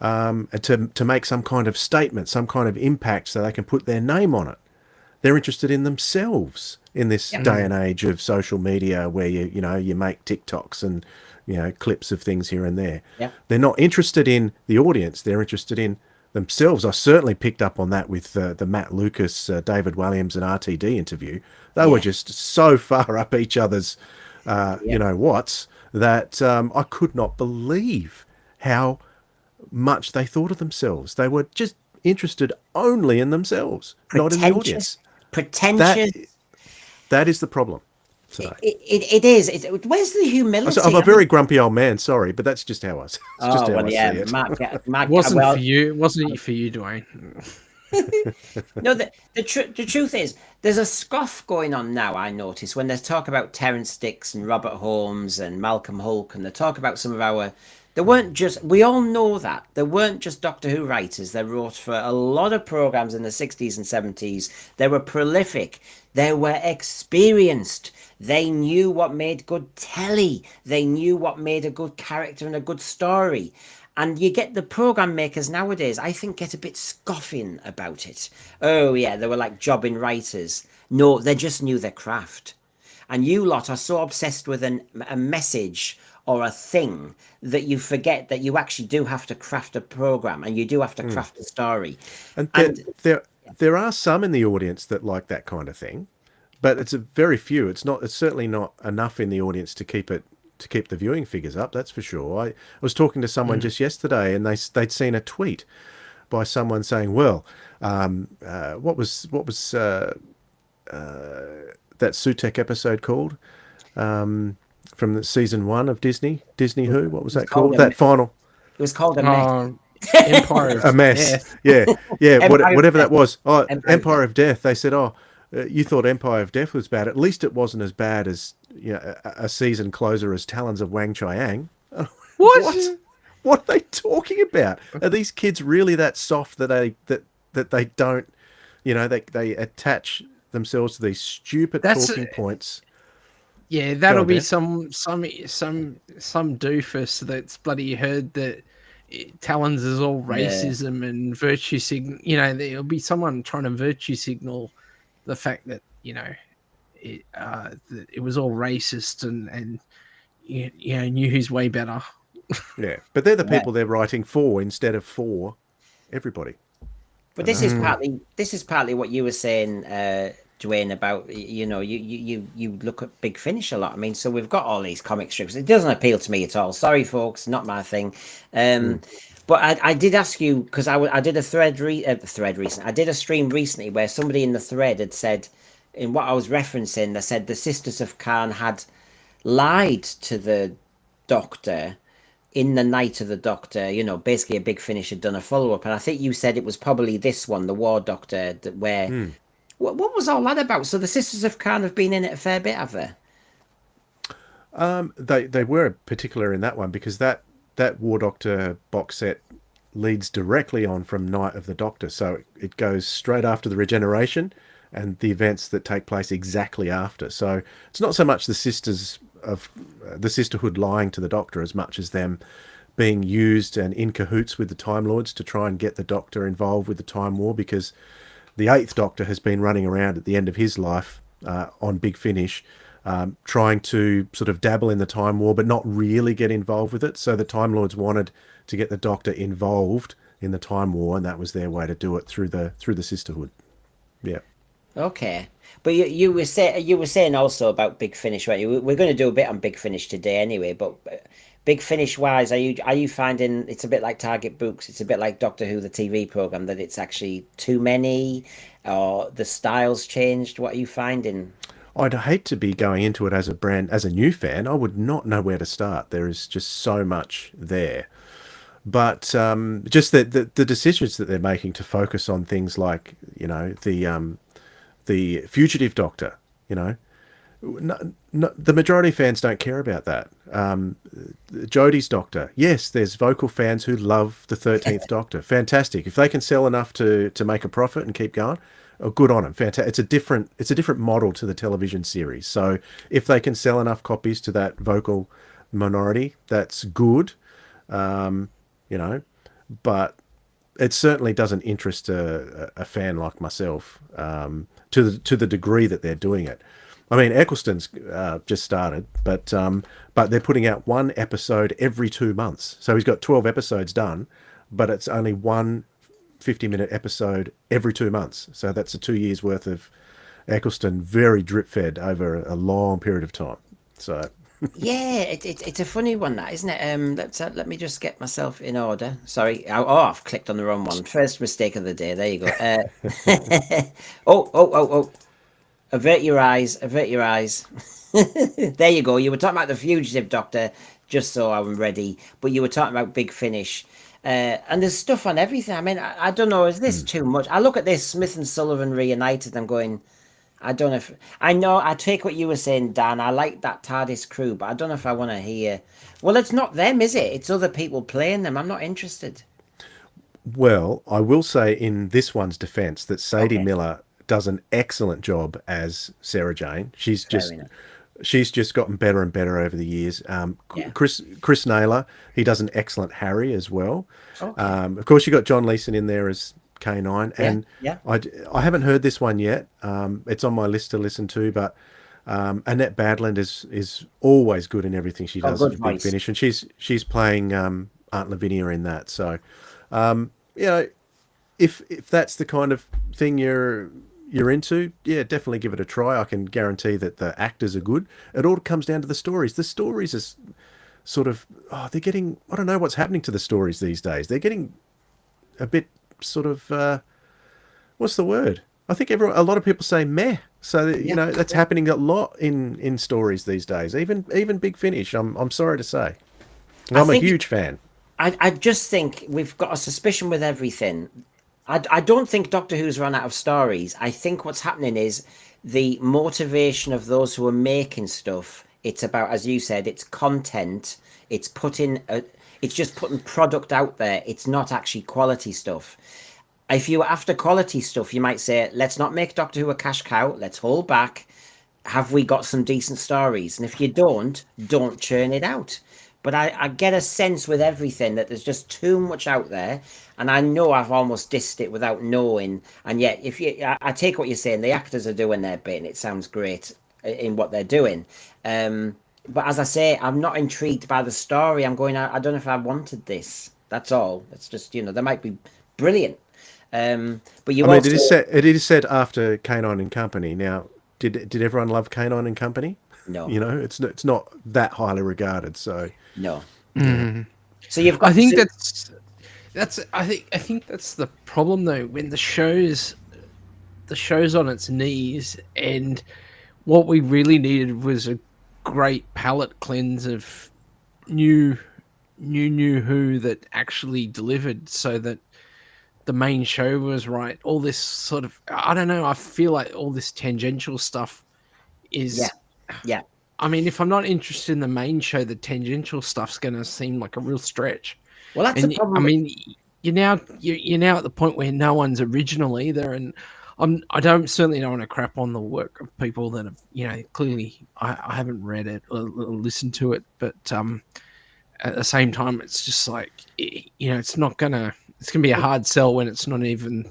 to make some kind of statement, some kind of impact, so they can put their name on it. They're interested in themselves in this day and age of social media, where you make TikToks and clips of things here and there. Yeah. They're not interested in the audience. They're interested in themselves. I certainly picked up on that with the Matt Lucas, David Williams, and RTD interview. They were just so far up each other's, what's that I could not believe how much they thought of themselves. They were just interested only in themselves, not in the audience. Pretentious. That is the problem today. It is. Where's the humility? I'm a very grumpy old man, sorry, but that's just how I see it. Mark, For you. It wasn't for you, Dwayne. No, the truth is, there's a scoff going on now, I notice, when they talk about Terrence Dicks and Robert Holmes and Malcolm Hulke, and they talk about some of our... we all know that. They weren't just Doctor Who writers. They wrote for a lot of programs in the 60s and 70s. They were prolific. They were experienced. They knew what made good telly. They knew what made a good character and a good story. And you get the program makers nowadays, I think, get a bit scoffing about it. Oh, yeah, they were like jobbing writers. No, they just knew their craft. And you lot are so obsessed with a message or a thing that you forget that you actually do have to craft a program, and you do have to craft a story. And there are some in the audience that like that kind of thing, but it's a very few. It's certainly not enough in the audience to keep the viewing figures up. That's for sure. I was talking to someone just yesterday, and they'd seen a tweet by someone saying, "Well, what was that Sutek episode called?" From the season 1 of Disney Who, what was that called? That final. It was called a mess. Empire of a mess. Death. Yeah. Whatever that was. Oh, Empire of Death. They said, you thought Empire of Death was bad. At least it wasn't as bad as a season closer as Talons of Wang Chiang. What? What are they talking about? Are these kids really that soft that they don't, they attach themselves to these stupid talking points? Yeah, that'll be some doofus that's bloody heard that Talons is all racism and virtue signal. There'll be someone trying to virtue signal the fact that that it was all racist and knew who's way better. Yeah, but they're the people they're writing for instead of for everybody. But this is partly what you were saying, Dwayne, about you look at Big Finish a lot. I mean, so we've got all these comic strips. It doesn't appeal to me at all. Sorry, folks, not my thing. But I did ask you, because I did a thread recently. I did a stream recently where somebody in the thread had said, in what I was referencing, they said the Sisters of Khan had lied to the Doctor in the Night of the Doctor. Basically a Big Finish had done a follow-up, and I think you said it was probably this one, the War Doctor, where... What was all that about? So the Sisters of Khan have been in it a fair bit, have they? They were particular in that one because that War Doctor box set leads directly on from Night of the Doctor. So it goes straight after the Regeneration and the events that take place exactly after. So it's not so much the Sisterhood lying to the Doctor as much as them being used and in cahoots with the Time Lords to try and get the Doctor involved with the Time War, because the 8th Doctor has been running around at the end of his life on Big Finish, trying to sort of dabble in the Time War, but not really get involved with it. So the Time Lords wanted to get the Doctor involved in the Time War, and that was their way to do it through the Sisterhood. Yeah. Okay, but you were saying also about Big Finish, right? We're going to do a bit on Big Finish today anyway, but Big Finish wise, are you finding it's a bit like Target Books? It's a bit like Doctor Who, the TV program, that it's actually too many, or the styles changed? What are you finding? I'd hate to be going into it as a new fan. I would not know where to start. There is just so much there. But just the decisions that they're making to focus on things like, the Fugitive Doctor, the majority of fans don't care about that. Jodie's Doctor, yes, there's vocal fans who love the 13th Doctor. Fantastic. If they can sell enough to make a profit and keep going, good on them. Fantastic. It's a different model to the television series. So if they can sell enough copies to that vocal minority, that's good. but it certainly doesn't interest a fan like myself to the degree that they're doing it. I mean, Eccleston's just started, but they're putting out one episode every 2 months. So he's got 12 episodes done, but it's only one 50-minute episode every 2 months. So that's a 2 years worth of Eccleston, very drip fed over a long period of time. So Yeah, it's a funny one, that, isn't it? Let me just get myself in order. Sorry. I've clicked on the wrong one. First mistake of the day. There you go. Oh. Avert your eyes. Avert your eyes. There you go. You were talking about the Fugitive, Doctor, just so I'm ready. But you were talking about Big Finish. And there's stuff on everything. I mean, I don't know. Is this too much? I look at this Smith and Sullivan reunited. I'm going, I don't know if I know. I take what you were saying, Dan. I like that TARDIS crew, but I don't know if I want to hear. Well, it's not them, is it? It's other people playing them. I'm not interested. well, I will say in this one's defense that Sadie Okay. Miller does an excellent job as Sarah Jane. She's Fair just enough. she's just gotten better and better over the years. Yeah. Chris Naylor, he does an excellent Harry as well. Okay. Of course, you got John Leeson in there as K9, and yeah. I haven't heard this one yet. It's on my list to listen to, but Annette Badland is always good in everything she does good with Big voice. Finish, and she's playing Aunt Lavinia in that. So, you know, if that's the kind of thing you're into, yeah, definitely give it a try. I can guarantee that the actors are good. It all comes down to the stories. The stories is sort of they're getting, I don't know what's happening to the stories these days. They're getting a bit sort of what's the word? I think a lot of people say meh. So you know that's happening a lot in stories these days. Even Big Finish. I'm sorry to say, I'm a think- huge fan. I just think we've got a suspicion with everything. I don't think Doctor Who's run out of stories. I think what's happening is the motivation of those who are making stuff. It's about, as you said, it's content. It's it's just putting product out there. It's not actually quality stuff. If you were after quality stuff, you might say, let's not make Doctor Who a cash cow. Let's hold back. Have we got some decent stories? And if you don't churn it out. But I get a sense with everything that there's just too much out there. And I know I've almost dissed it without knowing. And yet, I take what you're saying, the actors are doing their bit and it sounds great in what they're doing. But as I say, I'm not intrigued by the story. I'm going, I don't know if I wanted this. That's all. It's just, they might be brilliant. But you It is said after K9 and Company. Now, did everyone love K9 and Company? No. It's not that highly regarded. So No. So you've got. I think I think that's the problem though, when the show's on its knees, and what we really needed was a great palate cleanse of new Who that actually delivered, so that the main show was right. All this sort of, I don't know, I feel like all this tangential stuff is. Yeah. I mean, if I'm not interested in the main show, the tangential stuff's going to seem like a real stretch. Well, that's the problem. I mean, you're now at the point where no one's original either, and I certainly don't want to crap on the work of people that have, clearly I haven't read it or listened to it, but at the same time, it's just like, it's gonna be a hard sell when it's not even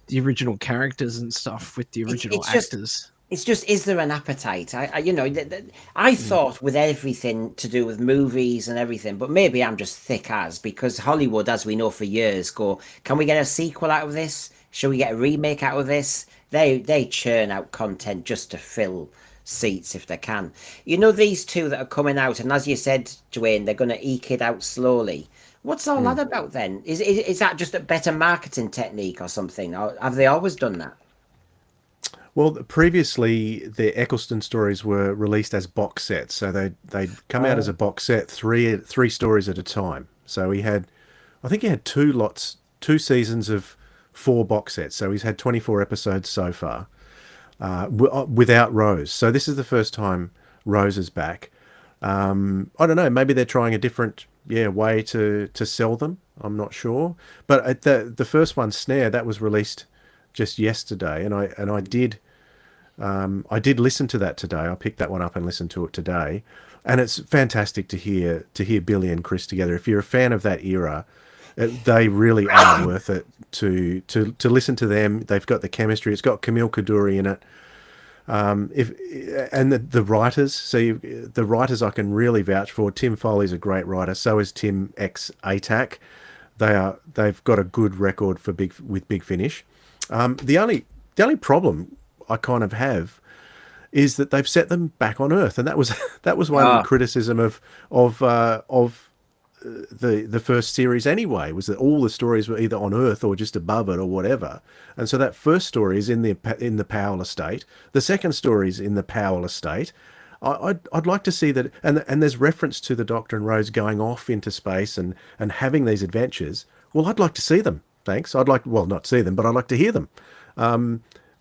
the original characters and stuff with the original actors. It's just, is there an appetite? I thought with everything to do with movies and everything, but maybe I'm just thick as, because Hollywood, as we know for years, go, can we get a sequel out of this? Should we get a remake out of this? They churn out content just to fill seats if they can. These two that are coming out, and as you said, Dwayne, they're going to eke it out slowly. What's all that about then? Is that just a better marketing technique or something? Or have they always done that? Well, previously the Eccleston stories were released as box sets, so they'd come out as a box set, three stories at a time. So I think he had 2 seasons of 4 box sets. So he's had 24 episodes so far, without Rose. So this is the first time Rose is back. I don't know. Maybe they're trying a different way to sell them. I'm not sure. But at the first one, Snare, that was released just yesterday, and I did listen to that today. I picked that one up and listened to it today, and it's fantastic to hear Billie and Chris together. If you're a fan of that era, They really are worth it to listen to them. They've got the chemistry. It's got Camille Kaduri in it. The writers, the writers I can really vouch for. Tim Foley's a great writer. So is Tim X ATAC. They've got a good record for Big Finish. The only problem I kind of have is that they've set them back on Earth, and that was one of the criticism of the first series anyway, was that all the stories were either on Earth or just above it or whatever. And so that first story is in the Powell estate. The second story is in the Powell estate. I'd like to see that, and there's reference to the Doctor and Rose going off into space and having these adventures. Well, I'd like to see them. Thanks. Not see them, but I'd like to hear them.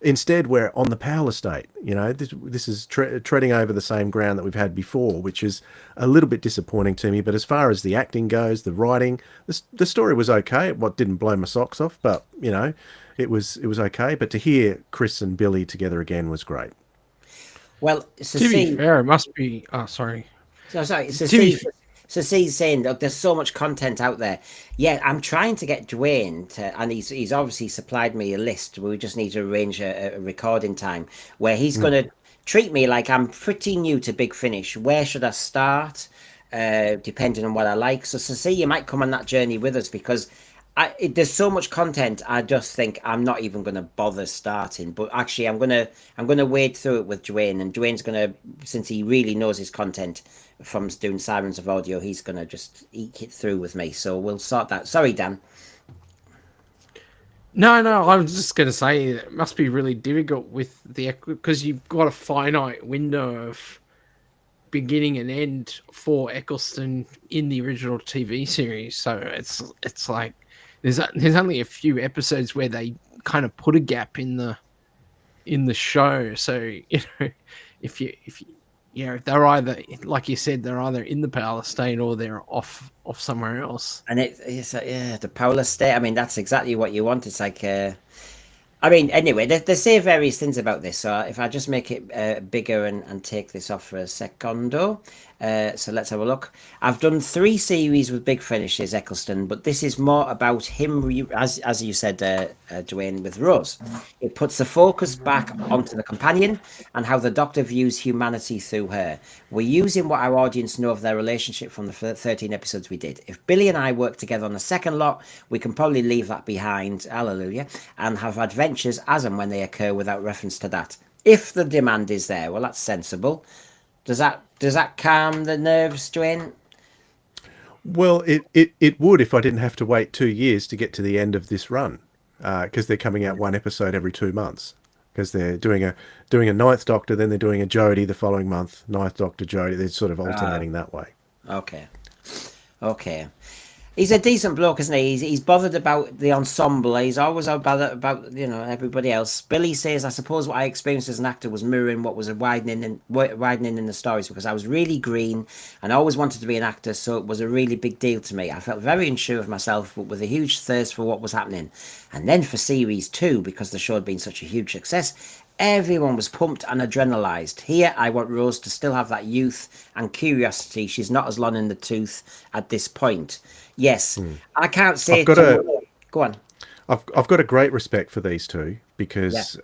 Instead, we're on the Powell estate. You know, this is treading over the same ground that we've had before, which is a little bit disappointing to me. But as far as the acting goes, the writing, the story was okay. It didn't blow my socks off, but you know, it was okay. But to hear Chris and Billie together again was great. Well, to be fair, it must be. Oh, sorry. So C's saying, look, there's so much content out there. Yeah, I'm trying to get Dwayne to, and he's obviously supplied me a list. We just need to arrange a recording time where he's going to treat me like I'm pretty new to Big Finish. Where should I start? Depending on what I like. So C, you might come on that journey with us, because there's so much content. I just think I'm not even going to bother starting. But actually, I'm gonna wade through it with Dwayne, and Dwayne's gonna, since he really knows his content from doing Sirens of Audio, he's gonna just eke it through with me. So we'll sort that. Sorry, Dan. No, I was just gonna say it must be really difficult with because you've got a finite window of beginning and end for Eccleston in the original TV series. So it's like there's only a few episodes where they kind of put a gap in the show. So you know, if they're either, like you said, they're either in the Powell estate or they're off somewhere else. And it's the Powell estate. I mean, that's exactly what you want. It's like I mean, anyway, they say various things about this. So if I just make it bigger and take this off for a secondo. So let's have a look. I've done 3 series with Big Finishes, Eccleston, but this is more about him, as you said, Dwayne, with Rose. It puts the focus back onto the companion and how the Doctor views humanity through her. We're using what our audience know of their relationship from the 13 episodes we did. If Billie and I work together on the second lot, we can probably leave that behind, hallelujah, and have adventures as and when they occur without reference to that. If the demand is there, well, that's sensible. Does that calm the nerves, Dwayne? Well, it would if I didn't have to wait 2 years to get to the end of this run, because they're coming out one episode every 2 months. Because they're doing a Ninth Doctor, then they're doing a Jodie the following month. Ninth Doctor, Jodie. They're sort of alternating that way. Okay. He's a decent bloke, isn't he? He's bothered about the ensemble. He's always bothered about everybody else. Billie says, I suppose what I experienced as an actor was mirroring what was widening in the stories, because I was really green and I always wanted to be an actor, so it was a really big deal to me. I felt very unsure of myself, but with a huge thirst for what was happening. And then for series 2, because the show had been such a huge success, everyone was pumped and adrenalized. Here, I want Rose to still have that youth and curiosity. She's not as long in the tooth at this point. Yes, I can't say. Go on. I've got a great respect for these two, because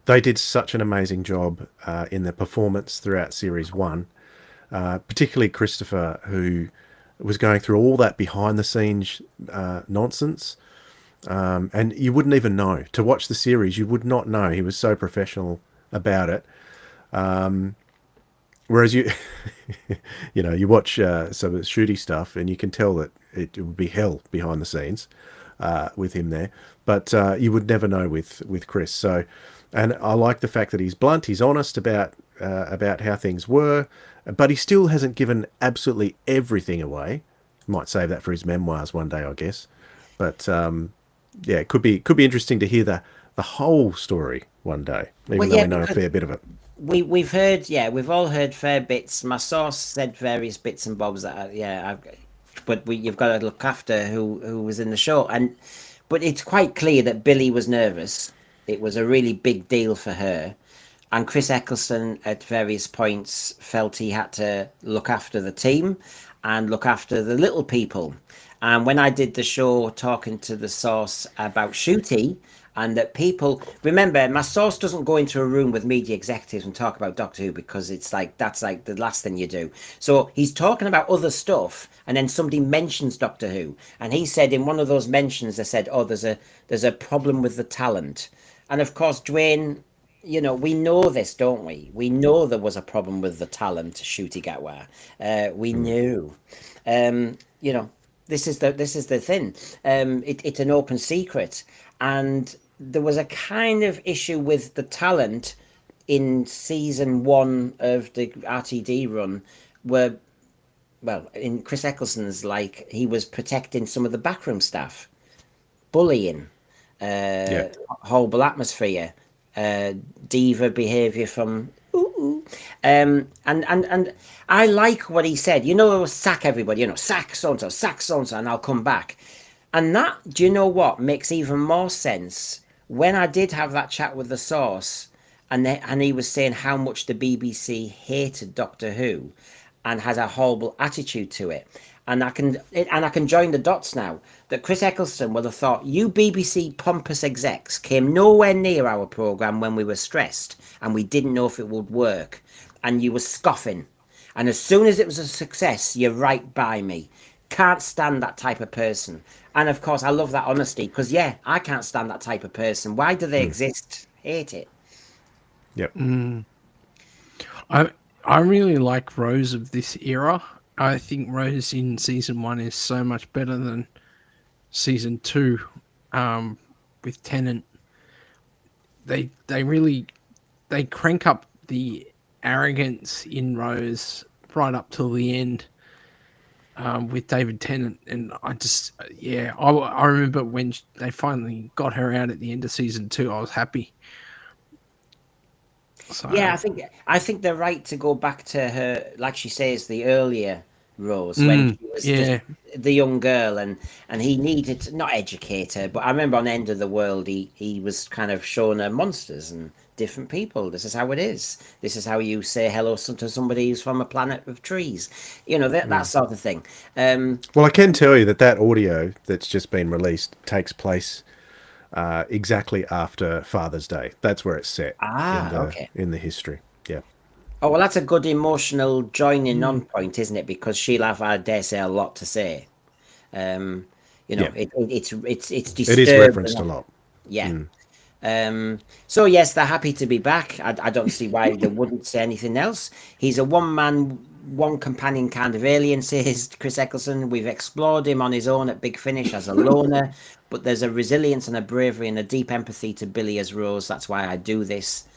they did such an amazing job in their performance throughout series 1, particularly Christopher, who was going through all that behind the scenes nonsense. And you wouldn't even know. To watch the series, you would not know. He was so professional about it. Whereas you watch some of the shooty stuff, and you can tell that it would be hell behind the scenes with him there. But you would never know with Chris. So, and I like the fact that he's blunt, he's honest about how things were, but he still hasn't given absolutely everything away. Might save that for his memoirs one day, I guess. But it could be interesting to hear the whole story one day, even though we know a fair bit of it. We've heard, we've all heard fair bits. My source said various bits and bobs that, you've got to look after who was in the show, but it's quite clear that Billie was nervous. It was a really big deal for her, and Chris Eccleston at various points felt he had to look after the team and look after the little people. And when I did the show talking to the source about Shooty, and that people remember, my source doesn't go into a room with media executives and talk about Doctor Who because it's like that's like the last thing you do. So he's talking about other stuff, and then somebody mentions Doctor Who, and he said in one of those mentions, they said, "Oh, there's a problem with the talent," and of course, Dwayne. You know, we know this, don't we? We know there was a problem with the talent, Shooty Gatwa. We knew. You know, this is the thing. It's an open secret, and there was a kind of issue with the talent in season 1 of the RTD run, where, well, in Chris Eccleston's, like, he was protecting some of the backroom staff, bullying, horrible atmosphere. Diva behavior from and I like what he said, you know, sack everybody, you know, sack so and so, and I'll come back. And that, do you know what makes even more sense? When I did have that chat with the source, and he was saying how much the BBC hated Doctor Who and has a horrible attitude to it. And I can join the dots now that Chris Eccleston would have thought, you BBC pompous execs came nowhere near our programme when we were stressed and we didn't know if it would work. And you were scoffing. And as soon as it was a success, you're right by me. Can't stand that type of person. And of course, I love that honesty because, yeah, I can't stand that type of person. Why do they exist? Hate it. Yep. I really like Rose of this era. I think Rose in season 1 is so much better than season 2 with Tennant. They crank up the arrogance in Rose right up till the end with David Tennant, and I remember when they finally got her out at the end of season 2, I was happy. So. Yeah, I think they're right to go back to her, like she says, the earlier Rose when she was just the young girl, and he needed to not educate her, but I remember on End of the World he was kind of showing her monsters and different people. This is how it is. This is how you say hello to somebody who's from a planet of trees. You know, that sort of thing. Well, I can tell you that audio that's just been released takes place exactly after Father's Day. That's where it's set in the history. Yeah. Oh, well, that's a good emotional joining on point, isn't it? Because she'll have, I dare say, a lot to say. You know, it's disturbing. It is referenced a lot. Yeah. So yes, they're happy to be back. I don't see why they wouldn't say anything else. He's a one companion kind of alien, says Chris Eccleston. We've explored him on his own at Big Finish as a loner, but there's a resilience and a bravery and a deep empathy to Billie as Rose. That's why I do this.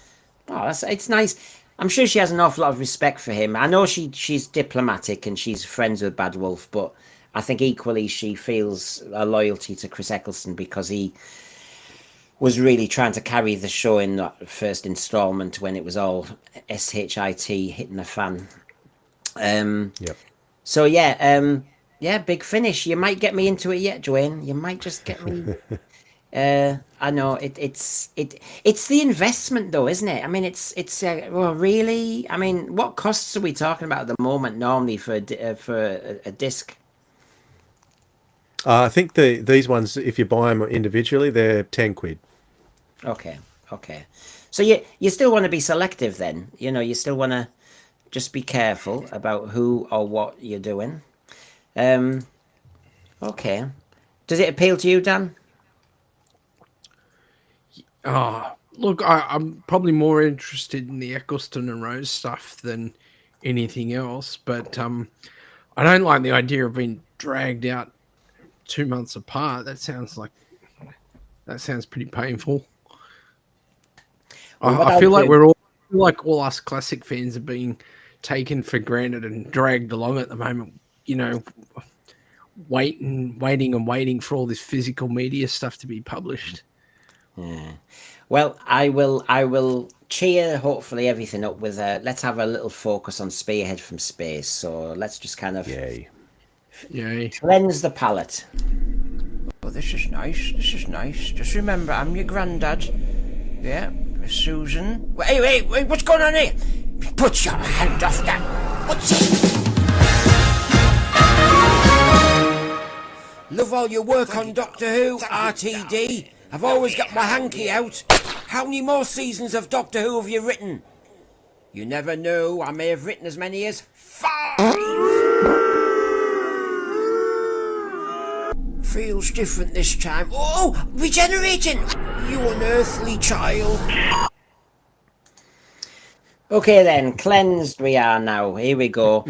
Oh, it's nice. I'm sure she has an awful lot of respect for him. I know she's diplomatic and she's friends with Bad Wolf, but I think equally she feels a loyalty to Chris Eccleston because he was really trying to carry the show in that first installment when it was all shit hitting the fan. So yeah, Big Finish. You might get me into it yet, Dwayne. You might just get me. I know it's the investment though, isn't it? I mean, it's well, really. I mean, what costs are we talking about at the moment normally for a disc? I think these ones, if you buy them individually, they're £10. Okay. So you still want to be selective then? You know, you still want to just be careful about who or what you're doing. Okay. Does it appeal to you, Dan? Look, I'm probably more interested in the Eccleston and Rose stuff than anything else, but I don't like the idea of being dragged out 2 months apart. That sounds pretty painful. Well, I feel like all us classic fans are being taken for granted and dragged along at the moment. You know, waiting for all this physical media stuff to be published. Yeah. Well, I will cheer hopefully everything up with let's have a little focus on Spearhead from space. So let's just kind of cleanse the palate. Oh, this is nice. Just remember, I'm your granddad. Yeah, Susan. Wait, what's going on here? Put your hand off that. What's it? Love all your work on Doctor Who, RTD. I've always got my hanky out. How many more seasons of Doctor Who have you written? You never know, I may have written as many as 5! Feels different this time. Oh, regenerating! You unearthly child. Okay then, cleansed we are now. Here we go.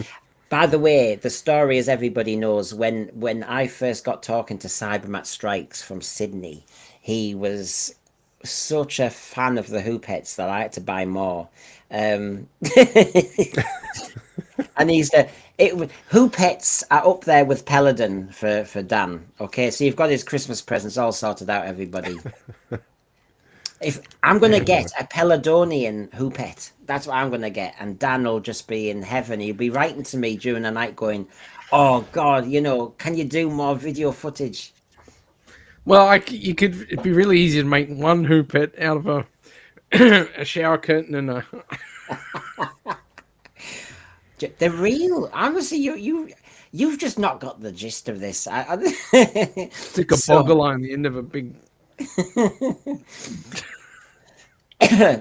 By the way, the story, as everybody knows, when I first got talking to Cybermat Strikes from Sydney, he was such a fan of the Hoopettes that I had to buy more. And he said, Hoopettes are up there with Peladon for Dan. Okay, so you've got his Christmas presents all sorted out, everybody. If I'm going to get a Peladonian Hoopette, that's what I'm going to get. And Dan will just be in heaven. He'll be writing to me during the night going, oh, God, can you do more video footage? Well, it'd be really easy to make one Hoopette out of a shower curtain and a... The real, honestly, you've just not got the gist of this. Stick a boggle on the end of a big...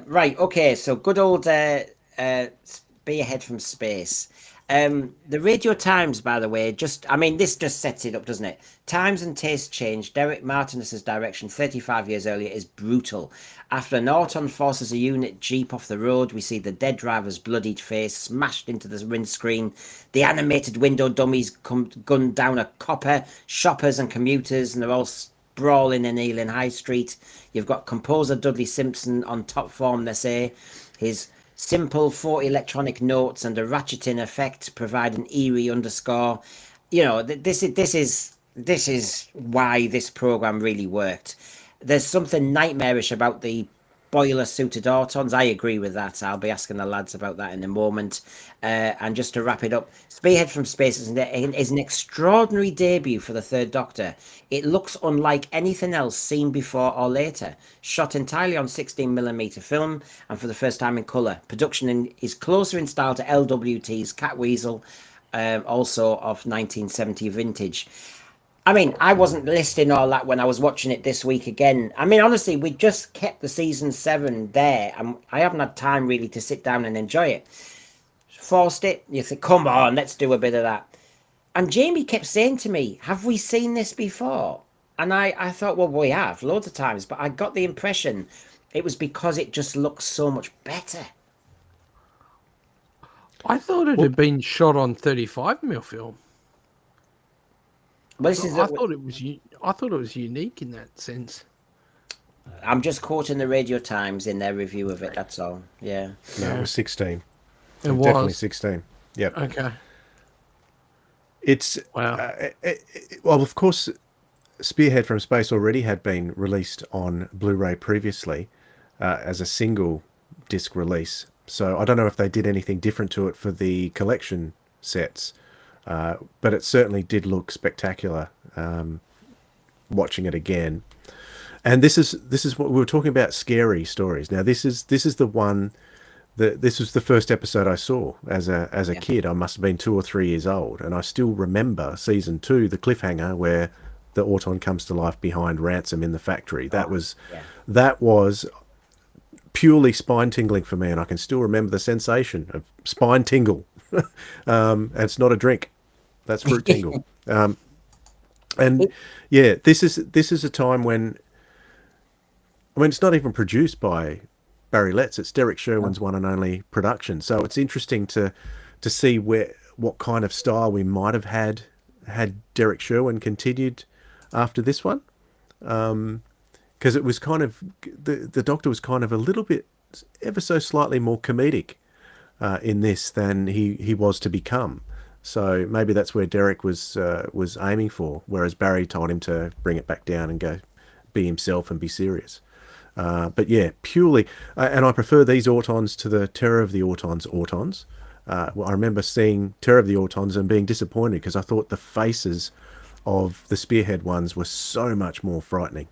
Right, okay, so good old Spearhead from space. The Radio Times, by the way, this just sets it up, doesn't it? Times and taste change. Derek Martinus's direction 35 years earlier is brutal. After an Auton forces a unit jeep off the road, we see the dead driver's bloodied face smashed into the windscreen. The animated window dummies gunned down a copper, shoppers and commuters, and they're all sprawling in Ealing High Street. You've got composer Dudley Simpson on top form, they say. His simple 40 electronic notes and a ratcheting effect provide an eerie underscore. This is why this program really worked. There's something nightmarish about the boiler-suited Autons. I agree with that. I'll be asking the lads about that in a moment. And just to wrap it up, Spearhead from Space is an extraordinary debut for the Third Doctor. It looks unlike anything else seen before or later. Shot entirely on 16mm film and for the first time in colour. Production is closer in style to LWT's Catweasel, also of 1970 vintage. I wasn't listing all that when I was watching it this week again. Honestly, we just kept the season 7 there, and I haven't had time really to sit down and enjoy it. Forced it. You think, come on, let's do a bit of that. And Jamie kept saying to me, have we seen this before? And I thought, well, we have, loads of times, but I got the impression it was because it just looks so much better. I thought it had been shot on 35mm film. Well, I thought it was unique in that sense. I'm just quoting the Radio Times in their review of it. That's all. Yeah. No, it was 16. It was definitely 16. Yep. Okay. It's wow. Well, of course, Spearhead from Space already had been released on Blu-ray previously as a single disc release. So I don't know if they did anything different to it for the collection sets. But it certainly did look spectacular watching it again. And this is what we were talking about, scary stories. Now this is the one that this was the first episode I saw as a kid. I must have been 2 or 3 years old, and I still remember season 2, the cliffhanger where the Auton comes to life behind Ransom in the factory. That was purely spine tingling for me, and I can still remember the sensation of spine tingle. And it's not a drink. That's fruit tingle. And yeah, this is a time when, it's not even produced by Barry Letts. It's Derek Sherwin's one and only production. So it's interesting to see what kind of style we might have had Derek Sherwin continued after this one. Because it was kind of, the Doctor was kind of a little bit, ever so slightly more comedic in this than he was to become. So maybe that's where Derek was aiming for, whereas Barry told him to bring it back down and go be himself and be serious. But yeah, purely, and I prefer these Autons to the Terror of the Autons. I remember seeing Terror of the Autons and being disappointed because I thought the faces of the Spearhead ones were so much more frightening.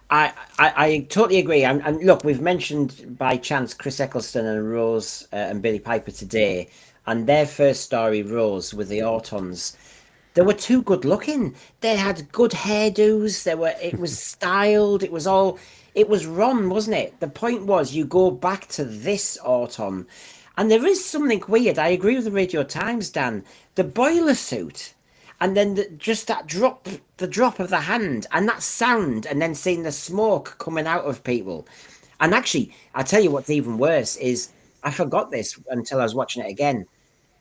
I totally agree. And look, we've mentioned by chance Chris Eccleston and Rose and Billie Piper today, and their first story, Rose, with the Autons. They were too good looking. They had good hairdos. It was styled. It was all. It was Ron, wasn't it? The point was, you go back to this Auton, and there is something weird. I agree with the Radio Times, Dan. The boiler suit, and then just that drop, the drop of the hand, and that sound, and then seeing the smoke coming out of people. And actually, I tell you what's even worse is I forgot this until I was watching it again.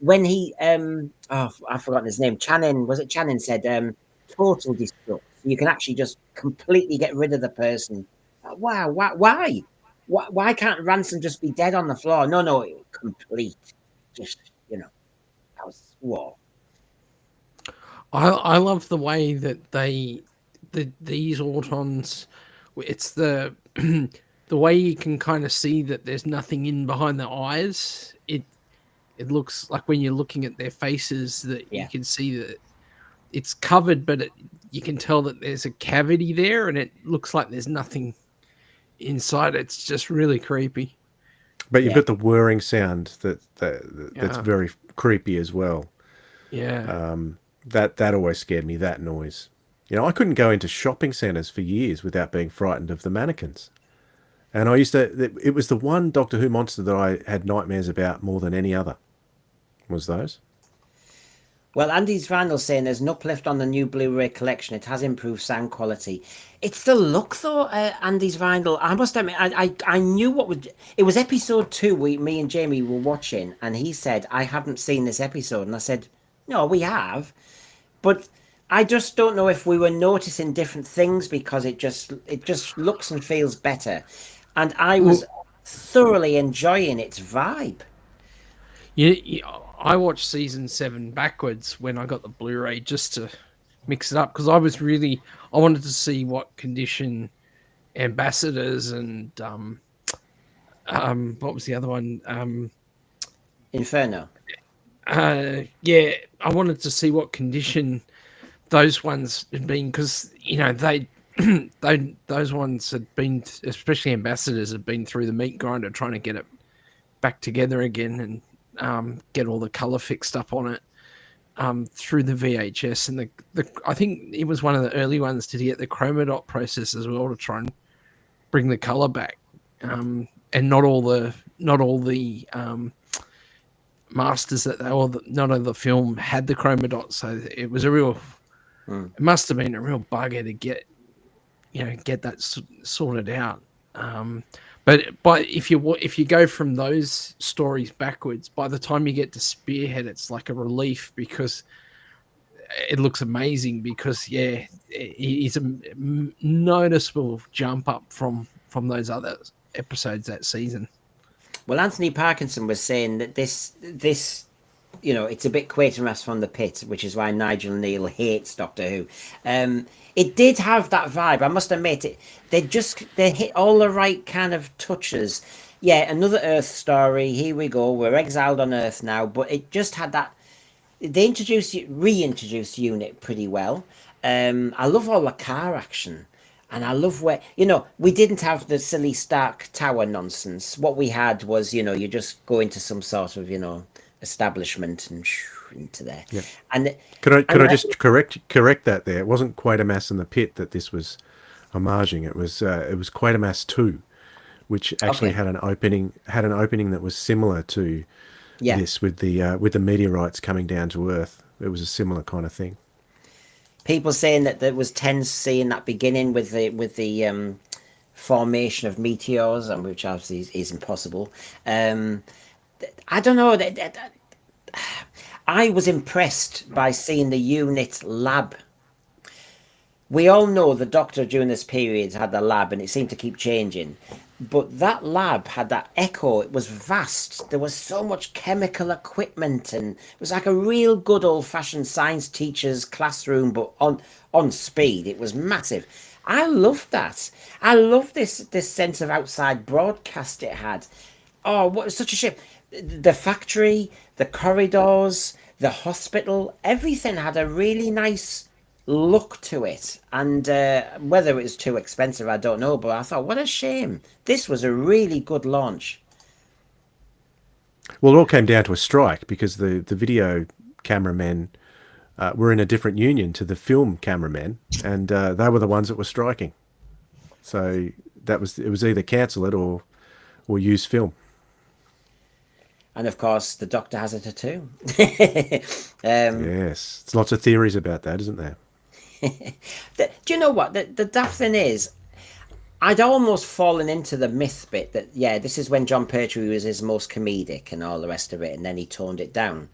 When he I've forgotten his name. Channing said total destruct. You can actually just completely get rid of the person. Wow, why can't Ransom just be dead on the floor? No, complete. Just that was whoa. I love the way that these Autons, it's the the way you can kind of see that there's nothing in behind the eyes. It looks like when you're looking at their faces that you can see that it's covered, but you can tell that there's a cavity there, and it looks like there's nothing inside. It's just really creepy. But you've got the whirring sound that's very creepy as well. Yeah. That always scared me, that noise. I couldn't go into shopping centres for years without being frightened of the mannequins. And it was the one Doctor Who monster that I had nightmares about more than any other, was those. Well, Andy's Randall saying there's an uplift on the new Blu-ray collection. It has improved sound quality. It's the look, though, Andy's Randall. I must admit, I knew what would... It was episode 2 me and Jamie were watching, and he said, I haven't seen this episode. And I said, no, we have. But I just don't know if we were noticing different things because it just looks and feels better. And I was thoroughly enjoying its vibe. I watched season 7 backwards when I got the Blu-ray just to mix it up because I wanted to see what condition Ambassadors and what was the other one? Inferno. I wanted to see what condition those ones had been because those ones had been, especially Ambassadors, had been through the meat grinder trying to get it back together again and get all the color fixed up on it through the VHS. And I think it was one of the early ones to get the chroma dot process as well to try and bring the color back. And not all the masters not all the film had the chroma dot, so it was it must have been a real bugger to get that sorted out. But if you go from those stories backwards, by the time you get to Spearhead, it's like a relief because it looks amazing. Because it's a noticeable jump up from those other episodes that season. Well, Anthony Parkinson was saying that this it's a bit Quatermass from the pit, which is why Nigel Neal hates Doctor Who. It did have that vibe, I must admit. They hit all the right kind of touches. Yeah, another Earth story. Here we go. We're exiled on Earth now, but it just had that. They reintroduced Unit pretty well. I love all the car action. And I love where, we didn't have the silly Stark Tower nonsense. What we had was, you just go into some sort of, establishment and into there. Yeah. And could I just correct that there? It wasn't Quatermass in the Pit that this was homaging. It was Quatermass 2, which actually had an opening that was similar to this with the meteorites coming down to Earth. It was a similar kind of thing. People saying that there was tense seeing that beginning with the formation of meteors, and which obviously is impossible. I don't know. I was impressed by seeing the Unit lab. We all know the Doctor during this period had the lab, and it seemed to keep changing. But that lab had that echo. It was vast. There was so much chemical equipment, and it was like a real good old-fashioned science teacher's classroom, but on speed. It was massive. I loved that. I love this sense of outside broadcast it had. Oh, what such a shame. The factory, the corridors, the hospital, everything had a really nice look to it. And whether it was too expensive, I don't know. But I thought, what a shame. This was a really good launch. Well, it all came down to a strike because the video cameramen were in a different union to the film cameramen, and they were the ones that were striking. So it was either cancel it or use film. And of course, the Doctor has a tattoo. Yes, there's lots of theories about that, isn't there? Do you know what the daft thing is? I'd almost fallen into the myth bit that, yeah, this is when John Pertwee was his most comedic and all the rest of it, and then he toned it down.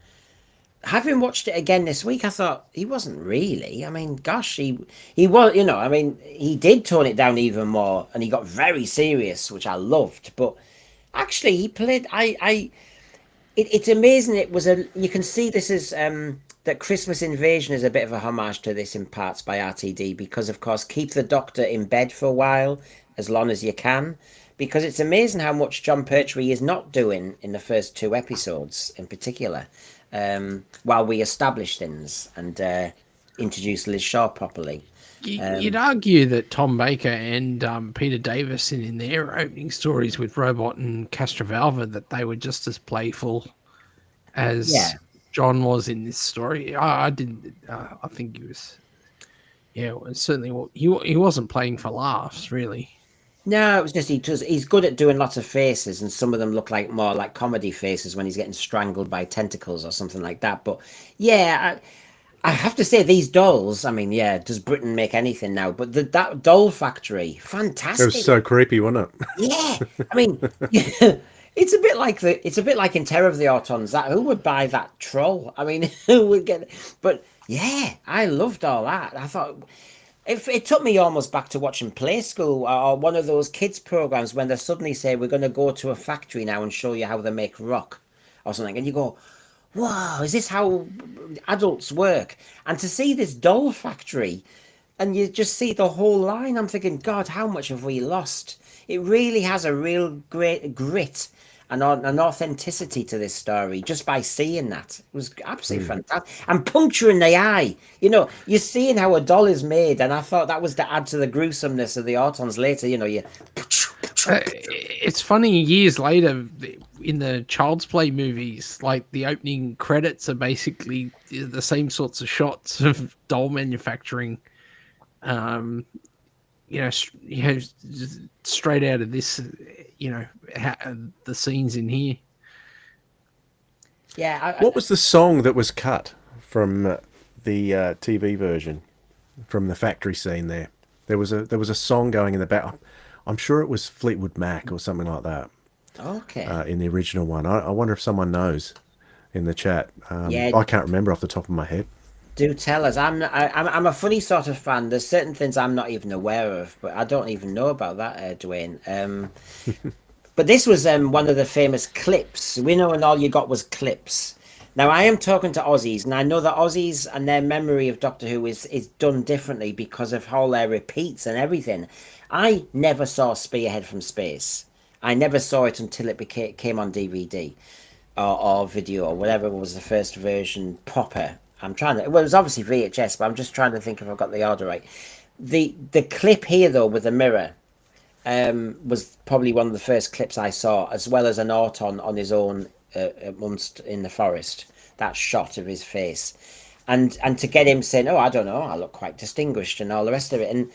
Having watched it again this week, I thought he wasn't really. I mean, gosh, he was, you know, I mean, he did tone it down even more, and he got very serious, which I loved. But actually, he played. It's amazing. It was you can see this is that Christmas Invasion is a bit of a homage to this in parts by RTD, because of course keep the Doctor in bed for a while, as long as you can, because it's amazing how much John Pertwee is not doing in the first 2 episodes in particular, while we establish things and introduce Liz Shaw properly. You'd argue that Tom Baker and Peter Davison in their opening stories with Robot and Castrovalva, that they were just as playful as John was in this story. I didn't. I think he was. Yeah, certainly. He wasn't playing for laughs, really. No, it was just he's good at doing lots of faces, and some of them look like more like comedy faces when he's getting strangled by tentacles or something like that. But yeah, I have to say, these dolls, I mean, yeah, does Britain make anything now? But that doll factory, fantastic. It was so creepy, wasn't it? Yeah, I mean, it's a bit like in Terror of the Autons. That who would buy that troll? I mean, who would get it? But yeah, I loved all that. I thought it took me almost back to watching Play School or one of those kids programs when they suddenly say we're going to go to a factory now and show you how they make rock or something, and you go, wow, is this how adults work? And to see this doll factory, and you just see the whole line, I'm thinking, God, how much have we lost? It really has a real great grit and an authenticity to this story just by seeing that. It was absolutely fantastic. And puncturing the eye. You know, you're seeing how a doll is made, and I thought that was to add to the gruesomeness of the Autons later. You know, it's funny, years later, in the Child's Play movies, like the opening credits are basically the same sorts of shots of doll manufacturing. Straight out of this, the scenes in here. Yeah. What was the song that was cut from the TV version, from the factory scene there? There was a song going in the back. I'm sure it was Fleetwood Mac or something like that. Okay. In the original one. I wonder if someone knows in the chat. Yeah. I can't remember off the top of my head. Do tell us. I'm a funny sort of fan. There's certain things I'm not even aware of, but I don't even know about that, Dwayne. But this was one of the famous clips. We know when all you got was clips. Now, I am talking to Aussies, and I know that Aussies and their memory of Doctor Who is done differently because of how their repeats and everything. I never saw Spearhead from Space. I never saw it until it came on DVD or video or whatever was the first version proper. It was obviously VHS, but I'm just trying to think if I've got the order right. The clip here, though, with the mirror was probably one of the first clips I saw, as well as an Auton on his own amongst in the forest. That shot of his face. And to get him saying, oh, I don't know, I look quite distinguished and all the rest of it. And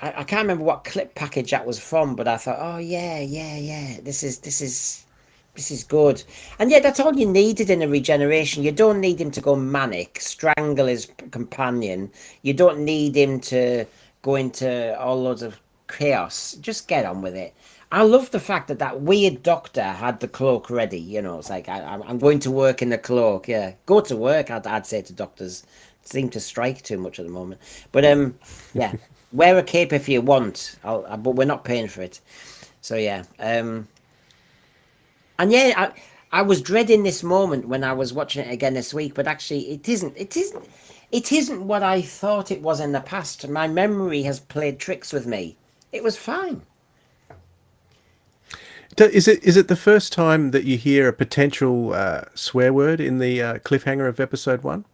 I can't remember what clip package that was from, but I thought, oh, yeah, this is good. And yeah, that's all you needed in a Regeneration. You don't need him to go manic, strangle his companion. You don't need him to go into all loads of chaos. Just get on with it. I love the fact that weird doctor had the cloak ready. You know, it's like, I'm going to work in the cloak. Yeah, go to work, I'd say to doctors. Seem to strike too much at the moment. But yeah, wear a cape if you want, but we're not paying for it. So yeah. And yeah, I was dreading this moment when I was watching it again this week, but actually it isn't what I thought it was in the past. My memory has played tricks with me. It was fine. Is it the first time that you hear a potential swear word in the cliffhanger of episode 1?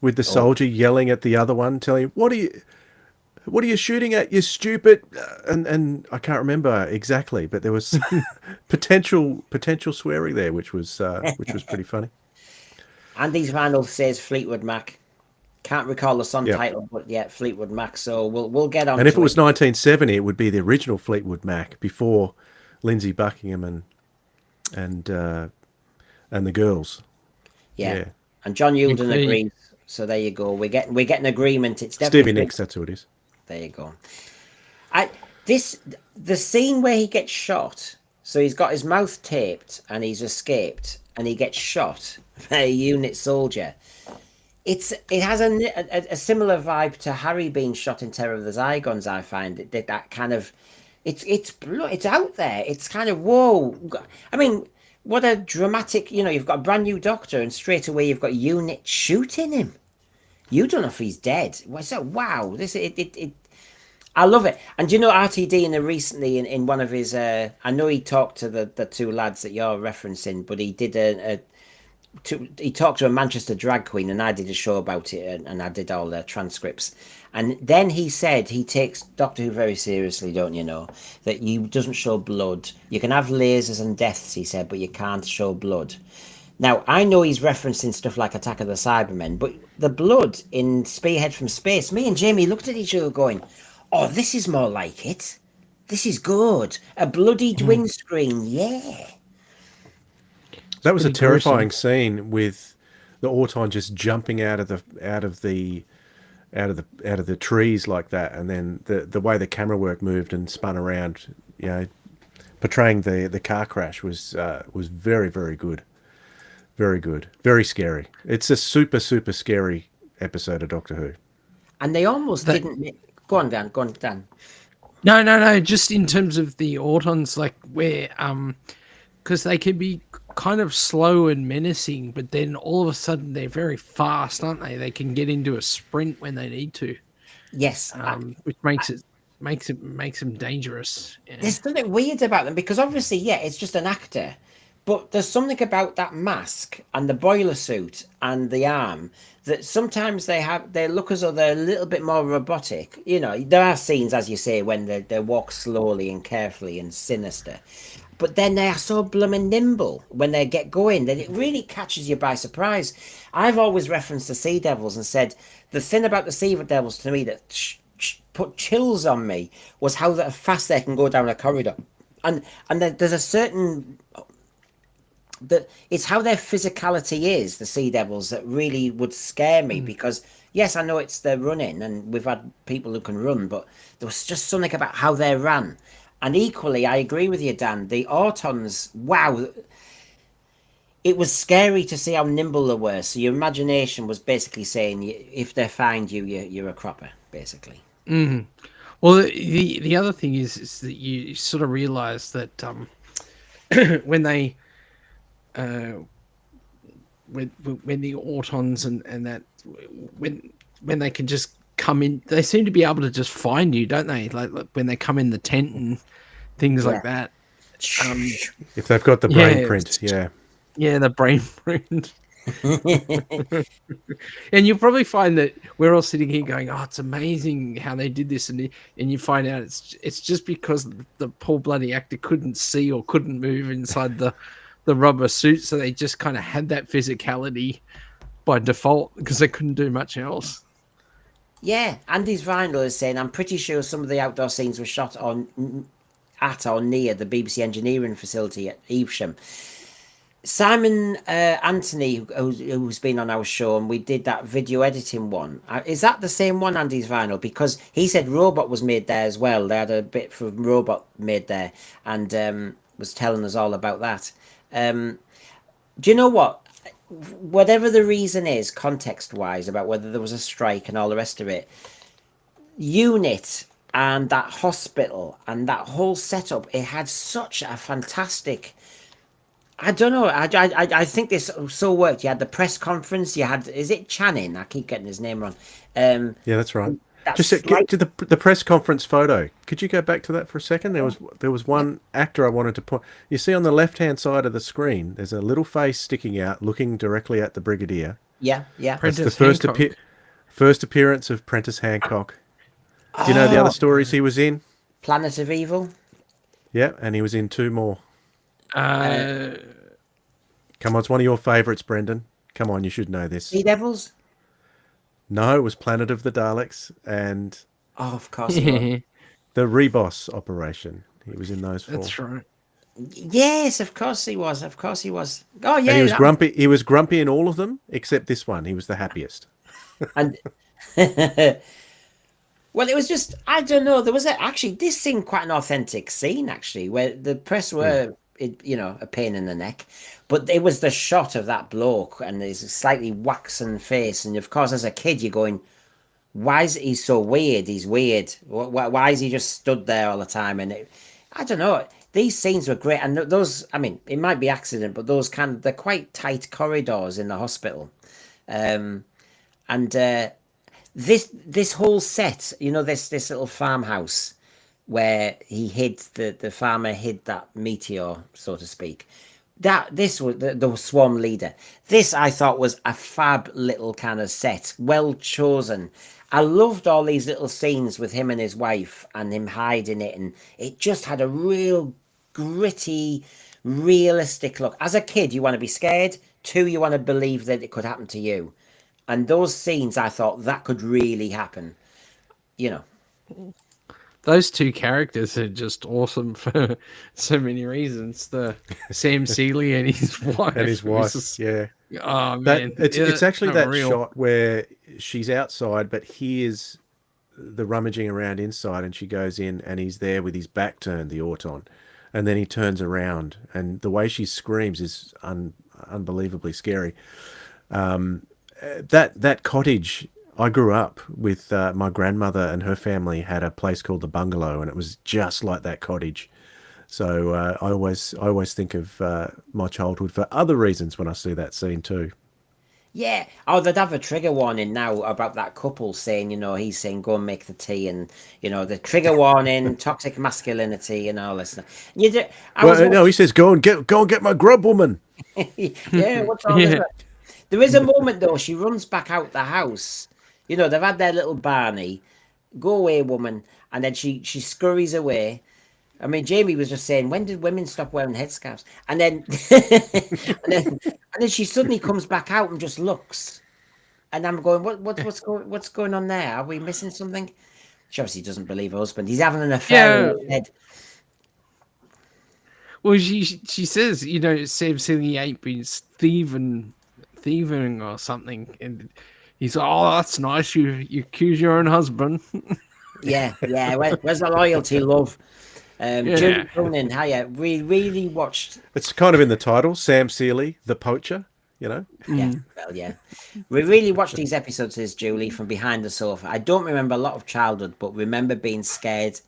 With the soldier yelling at the other one, telling him, what are you shooting at, you stupid? And I can't remember exactly, but there was some potential swearing there, which was pretty funny. Andy's Randall says Fleetwood Mac. Can't recall the song title, but yeah, Fleetwood Mac. So we'll get on. And if it was 1970, it would be the original Fleetwood Mac before Lindsey Buckingham and the girls. Yeah. And John Yulden agrees. So there you go. We're getting agreement. It's definitely Stevie Nicks. That's who it is. There you go. The scene where he gets shot. So he's got his mouth taped and he's escaped and he gets shot by a unit soldier. It has a similar vibe to Harry being shot in Terror of the Zygons. I find that kind of it's out there. It's kind of whoa. I mean, what a dramatic. You've got a brand new doctor and straight away you've got a unit shooting him. You don't know if he's dead. So wow, I love it. And RTD recently in one of his I know he talked to the two lads that you're referencing, but he did he talked to a Manchester drag queen, and I did a show about it, and I did all the transcripts. And then he said he takes Doctor Who very seriously, don't you know? That he doesn't show blood. You can have lasers and deaths, he said, but you can't show blood. Now, I know he's referencing stuff like Attack of the Cybermen, but the blood in Spearhead from Space, me and Jamie looked at each other going, oh, this is more like it. This is good. A bloodied windscreen, yeah. That was a terrifying scene with the Auton just jumping out of the trees like that, and then the way the camera work moved and spun around, portraying the car crash was very, very good, very good, very scary. It's a super, super scary episode of Doctor Who. And they almost didn't. Go on, Dan. No. Just in terms of the Autons, like where because they can be kind of slow and menacing, but then all of a sudden they're very fast, aren't they? They can get into a sprint when they need to. Yes, which makes them dangerous. Yeah. There's something weird about them because obviously, it's just an actor, but there's something about that mask and the boiler suit and the arm that sometimes they look as though they're a little bit more robotic. There are scenes, as you say, when they walk slowly and carefully and sinister. But then they are so blooming nimble when they get going that it really catches you by surprise. I've always referenced the Sea Devils and said the thing about the Sea Devils to me that put chills on me was how fast they can go down a corridor. And there's a certain... it's how their physicality is, the Sea Devils, that really would scare me because, yes, I know it's their running and we've had people who can run, but there was just something about how they ran. And equally, I agree with you, Dan. The Autons, wow, it was scary to see how nimble they were. So your imagination was basically saying, if they find you, you're a cropper, basically. Mm-hmm. Well, the other thing is that you sort of realise that when they, when the Autons and that, when they can just come in, they seem to be able to just find you, don't they? Like when they come in the tent and things like that. If they've got the brain print, the brain print. And you probably find that we're all sitting here going, "Oh, it's amazing how they did this," and you find out it's just because the poor bloody actor couldn't see or couldn't move inside the rubber suit, so they just kind of had that physicality by default because they couldn't do much else. Yeah, Andy's Vinyl is saying, I'm pretty sure some of the outdoor scenes were shot at or near the BBC engineering facility at Evesham. Simon Anthony, who's been on our show, and we did that video editing one. Is that the same one, Andy's Vinyl? Because he said Robot was made there as well. They had a bit from Robot made there and was telling us all about that. Do you know what? Whatever the reason is, context-wise, about whether there was a strike and all the rest of it, Unit and that hospital and that whole setup, it had such a fantastic... I don't know. I think this so worked. You had the press conference. You had... Is it Channing? I keep getting his name wrong. Yeah, that's right. Get to the press conference photo. Could you go back to that for a second? There was one actor I wanted to point. You see on the left-hand side of the screen, there's a little face sticking out, looking directly at the Brigadier. Yeah. That's the first appearance of Prentice Hancock. Do you know the other stories he was in? Planet of Evil. Yeah, and he was in two more. Come on, it's one of your favourites, Brendan. Come on, you should know this. Sea Devils? No, it was Planet of the Daleks and Oh, of course he was. the Reboss operation. He was in those 4. That's right. Yes, of course he was. Of course he was. Oh, yeah. And he was that- grumpy. He was grumpy in all of them except this one. He was the happiest. And well, it was just, I don't know. There was actually, this seemed quite an authentic scene, actually, where the press were, a pain in the neck. But it was the shot of that bloke and his slightly waxen face. And of course, as a kid, you're going, why is he so weird? He's weird. Why is he just stood there all the time? And I don't know. These scenes were great. And those, I mean, it might be accident, but those they're quite tight corridors in the hospital. This whole set, this little farmhouse where he hid the farmer hid that meteor, so to speak. This was the swarm leader. This I thought was a fab little kind of set, well chosen. I loved all these little scenes with him and his wife and him hiding it, and it just had a real gritty, realistic look. As a kid, you want to be scared. 2, you want to believe that it could happen to you. And those scenes, I thought that could really happen. Those 2 characters are just awesome for so many reasons. The Sam Seeley and his wife. And his wife, Just- yeah. Oh man, It's actually that unreal. shot where she's outside, but hears the rummaging around inside, and she goes in, and he's there with his back turned, the Auton, and then he turns around, and the way she screams is unbelievably scary. That cottage, I grew up with my grandmother and her family had a place called the Bungalow, and it was just like that cottage. So I always think of my childhood for other reasons when I see that scene too. Yeah. Oh, they'd have a trigger warning now about that couple saying, he's saying, go and make the tea, and, the trigger warning, toxic masculinity and all this stuff. No, he says, go and get my grub, woman. Yeah, what's all this? There is a moment, though, she runs back out the house. They've had their little Barney. Go away, woman. And then she scurries away. I mean, Jamie was just saying, when did women stop wearing headscarves? And then, and then she suddenly comes back out and just looks. And I'm going, what's going on there? Are we missing something? She obviously doesn't believe her husband. He's having an affair with his head. Well, she says, Sam Seeley ain't been thieving or something, and he's like, oh, that's nice. You accuse your own husband. Yeah. Where's the loyalty, love? Julie Cronin, hiya. We really watched. It's kind of in the title, Sam Seeley, the poacher. Yeah, well, yeah. We really watched these episodes, says Julie, from behind the sofa. I don't remember a lot of childhood, but remember being scared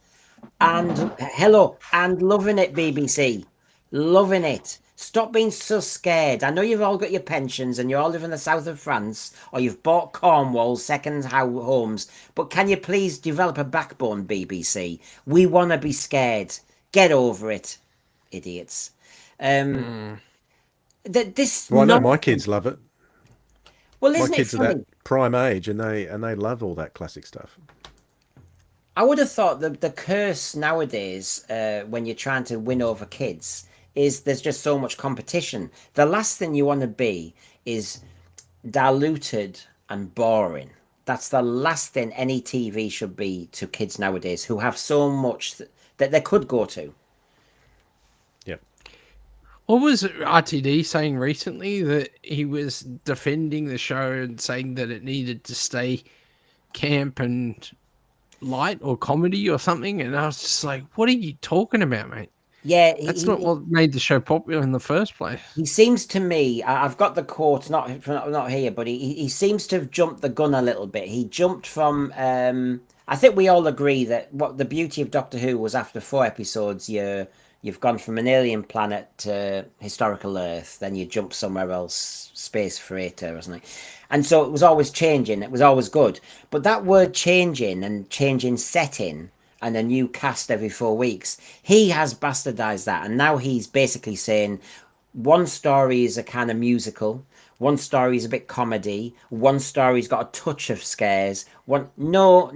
and loving it, BBC. Loving it. Stop being so scared. I know you've all got your pensions and you all live in the south of France, or you've bought Cornwall second homes, but can you please develop a backbone, BBC? We want to be scared. Get over it, idiots. Well, I know my kids love it. Well, My isn't it kids are funny? that prime age, and they love all that classic stuff. I would have thought the curse nowadays, when you're trying to win over kids, is there's just so much competition. The last thing you want to be is diluted and boring. That's the last thing any TV should be to kids nowadays who have so much that they could go to. Yep. What was RTD saying recently? That he was defending the show and saying that it needed to stay camp and light or comedy or something, and I was just like, what are you talking about, mate? Yeah, that's not what made the show popular in the first place. He seems to me, I've got the quote, not here, but he seems to have jumped the gun a little bit. He jumped from, I think we all agree that what the beauty of Doctor Who was after 4 episodes, you've gone from an alien planet to historical Earth, then you jump somewhere else, space freighter or something. And so it was always changing, it was always good. But that word changing and changing setting and a new cast every 4 weeks, he has bastardized that. And now he's basically saying one story is a kind of musical, one story is a bit comedy, one story's got a touch of scares. No,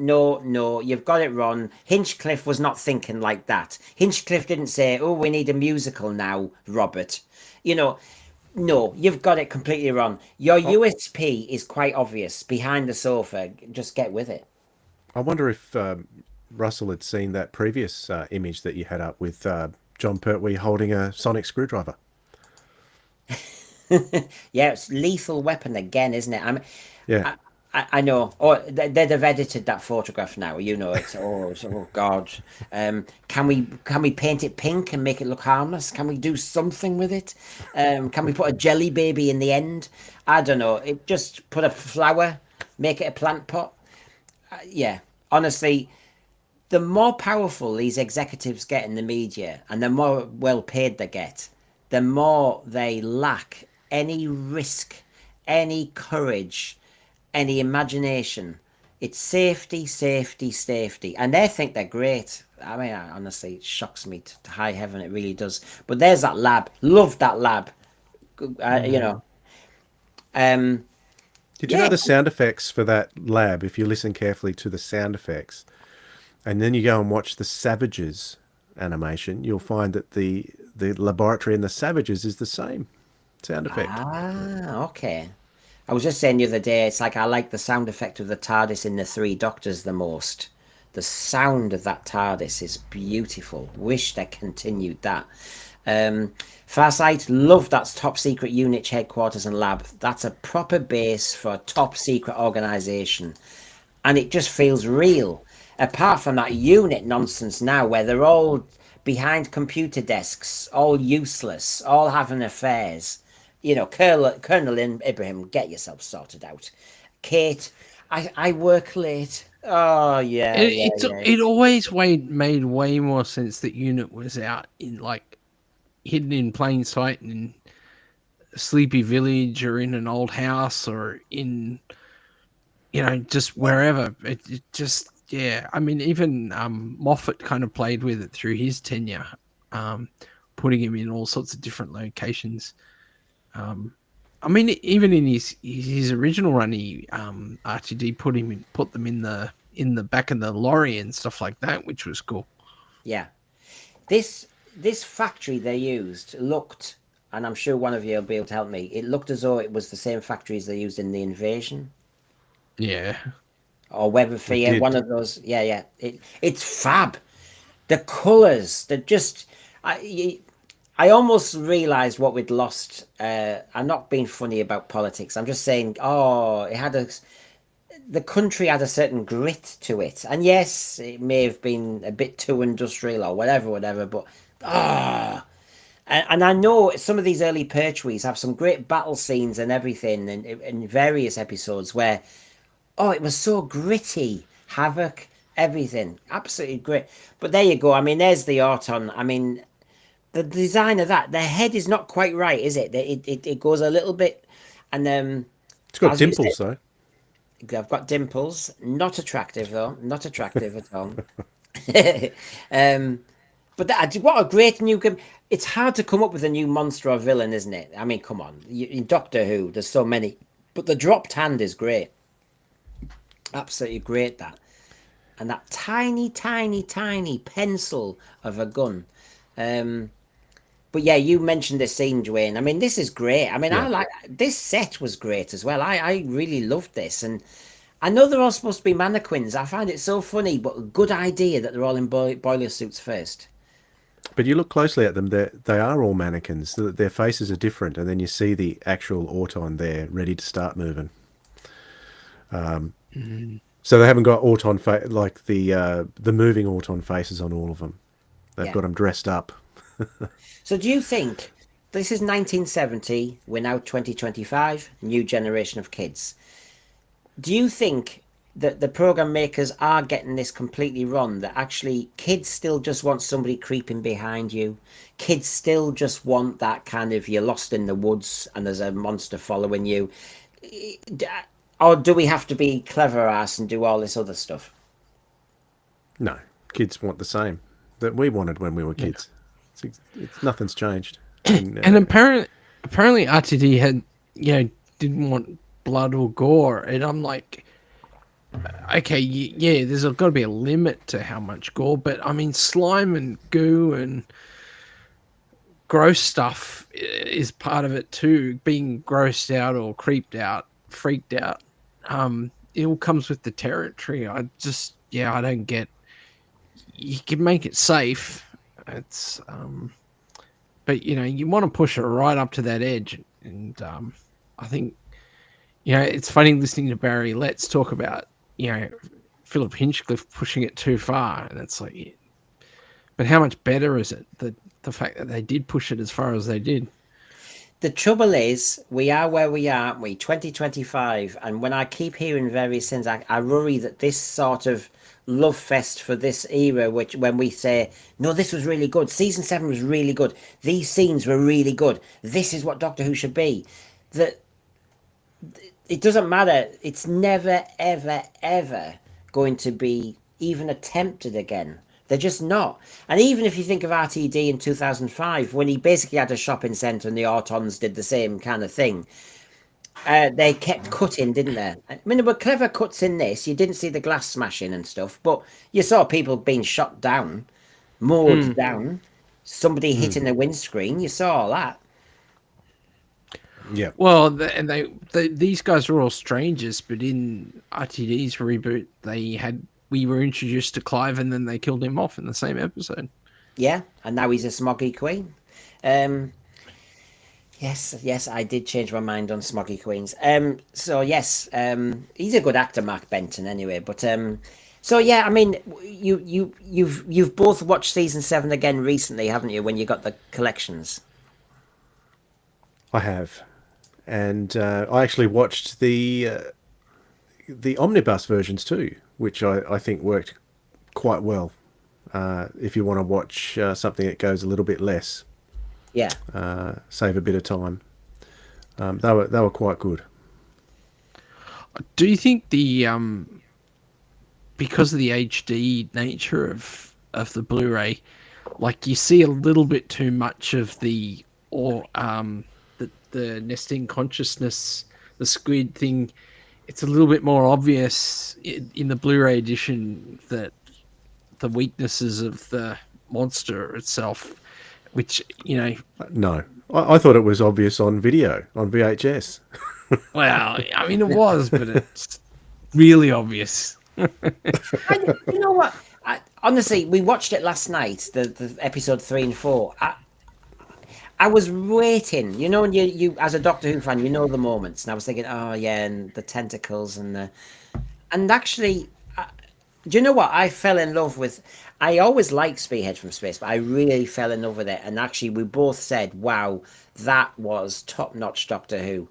you've got it wrong. Hinchcliffe was not thinking like that. Hinchcliffe didn't say, oh, we need a musical now, Robert. No, you've got it completely wrong. Your USP is quite obvious. Behind the sofa, just get with it. I wonder if Russell had seen that previous image that you had up with John Pertwee holding a sonic screwdriver. Yeah, it's lethal weapon again, isn't it? Yeah. I know. Oh, they'd have edited that photograph now. You know it. Oh God. Can we paint it pink and make it look harmless? Can we do something with it? Can we put a jelly baby in the end? I don't know. Just put a flower, make it a plant pot. Yeah. Honestly, the more powerful these executives get in the media, and the more well paid they get, the more they lack any risk, any courage, any imagination. It's safety, safety, safety. And they think they're great. I mean, honestly, it shocks me to high heaven. It really does. But there's that lab. Love that lab. You know. Did you know the sound effects for that lab, if you listen carefully to the sound effects, and then you go and watch the Savages animation, you'll find that the laboratory in the Savages is the same sound effect. Ah, okay. I was just saying the other day, it's like I like the sound effect of the TARDIS in the Three Doctors the most. The sound of that TARDIS is beautiful. Wish they continued that. Farsight, love that top secret unit headquarters and lab. That's a proper base for a top secret organization. And it just feels real. Apart from that unit nonsense now where they're all behind computer desks, all useless, all having affairs. You know, Colonel Ibrahim, get yourself sorted out. Kate, I work late. Oh, yeah. It always made way more sense that unit was out in, like, hidden in plain sight in a sleepy village or in an old house or in, you know, just wherever. It just, yeah. I mean, even Moffat kind of played with it through his tenure, putting him in all sorts of different locations. I mean, even in his original run, he RTD put them in the back of the lorry and stuff like that, which was cool. Yeah, this factory they used looked, and I'm sure one of you will be able to help me. It looked as though it was the same factories they used in The Invasion. Yeah. Or Web of Fear, one of those. Yeah. It's fab. The colours, they're just. I almost realised what we'd lost. I'm not being funny about politics. I'm just saying, the country had a certain grit to it. And yes, it may have been a bit too industrial or whatever, but and I know some of these early Pertwees have some great battle scenes and everything in various episodes where, it was so gritty, havoc, everything. Absolutely great. But there you go. I mean, there's the Auton. I mean, the design of that, the head is not quite right, is it? It goes a little bit, and it's got dimples though. I've got dimples. Not attractive though. Not attractive at all. But what a great new. It's hard to come up with a new monster or villain, isn't it? I mean, come on. In Doctor Who, there's so many, but the dropped hand is great. Absolutely great that, and that tiny pencil of a gun. But yeah, you mentioned this scene, Dwayne. I mean, this is great. I mean, I like this set was great as well. I really loved this, and I know they're all supposed to be mannequins. I find it so funny, but a good idea that they're all in boiler suits first. But you look closely at them; they are all mannequins. Their faces are different, and then you see the actual Auton there, ready to start moving. So they haven't got Auton like the moving Auton faces on all of them. They've got them dressed up. So do you think this is 1970? We're now 2025. New generation of kids. Do you think that the program makers are getting this completely wrong? That actually kids still just want somebody creeping behind you. Kids still just want that kind of you're lost in the woods and there's a monster following you. Or do we have to be clever ass and do all this other stuff? No, kids want the same that we wanted when we were kids. It's nothing's changed. And apparently RTD had, didn't want blood or gore, and I'm like, okay, yeah, there's got to be a limit to how much gore, but I mean, slime and goo and gross stuff is part of it too. Being grossed out or creeped out, freaked out. It all comes with the territory. I don't get. You can make it safe. It's but you want to push it right up to that edge, and I think it's funny listening to Barry Letts talk about Philip Hinchcliffe pushing it too far, and it's like, yeah. But how much better is it that the fact that they did push it as far as they did? The trouble is, we are where we are, aren't we? 2025, and when I keep hearing various things, I worry that this sort of love fest for this era, which when we say, no, this was really good, season 7 was really good, these scenes were really good, this is what Doctor Who should be, that it doesn't matter. It's never, ever, ever going to be even attempted again. They're just not. And even if you think of RTD in 2005, when he basically had a shopping centre and the Autons did the same kind of thing, they kept cutting, didn't they? I mean, there were clever cuts in this. You didn't see the glass smashing and stuff, but you saw people being shot down, mowed down, somebody hitting the windscreen. You saw all that. Yeah. Well, these guys are all strangers, but in RTD's reboot, we were introduced to Clive, and then they killed him off in the same episode. Yeah, and now he's a smoggy queen. Yes, I did change my mind on smoggy queens. So yes, he's a good actor, Mark Benton, anyway. But so yeah, I mean, you've both watched season 7 again recently, haven't you? When you got the collections. I have, and I actually watched the omnibus versions too, which I think worked quite well. If you want to watch something that goes a little bit less, yeah, save a bit of time. They were quite good. Do you think the because of the HD nature of the Blu-ray, like you see a little bit too much of the nesting consciousness, the squid thing? It's a little bit more obvious in the Blu-ray edition that the weaknesses of the monster itself, which, No, I thought it was obvious on video, on VHS. Well, I mean, it was, but it's really obvious. You know what? Honestly, we watched it last night, the episode 3 and 4. I was waiting, and you as a Doctor Who fan, the moments, and I was thinking, oh yeah, and the tentacles and actually, do you know what? I fell in love with. I always liked Spearhead from Space, but I really fell in love with it. And actually, we both said, "Wow, that was top-notch Doctor Who."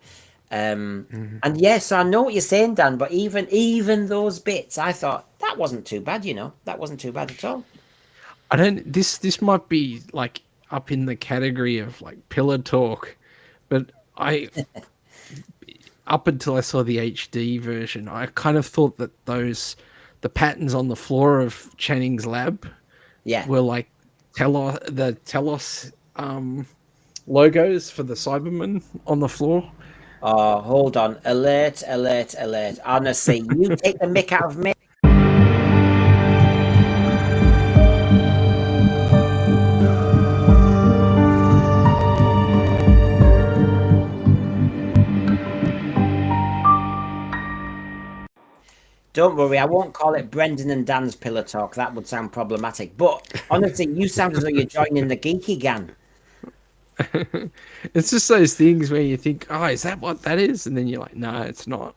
And yes, I know what you're saying, Dan. But even those bits, I thought that wasn't too bad. That wasn't too bad at all. I don't. This might be like up in the category of like pillar talk, but up until I saw the HD version, I kind of thought that the patterns on the floor of Channing's lab, were like the Telos logos for the Cybermen on the floor. Oh, hold on! Alert! Honestly, you take the mick out of me. Don't worry, I won't call it Brendan and Dan's pillar talk. That would sound problematic. But honestly, you sound as though you're joining the geeky gang. It's just those things where you think, oh, is that what that is? And then you're like, no, it's not.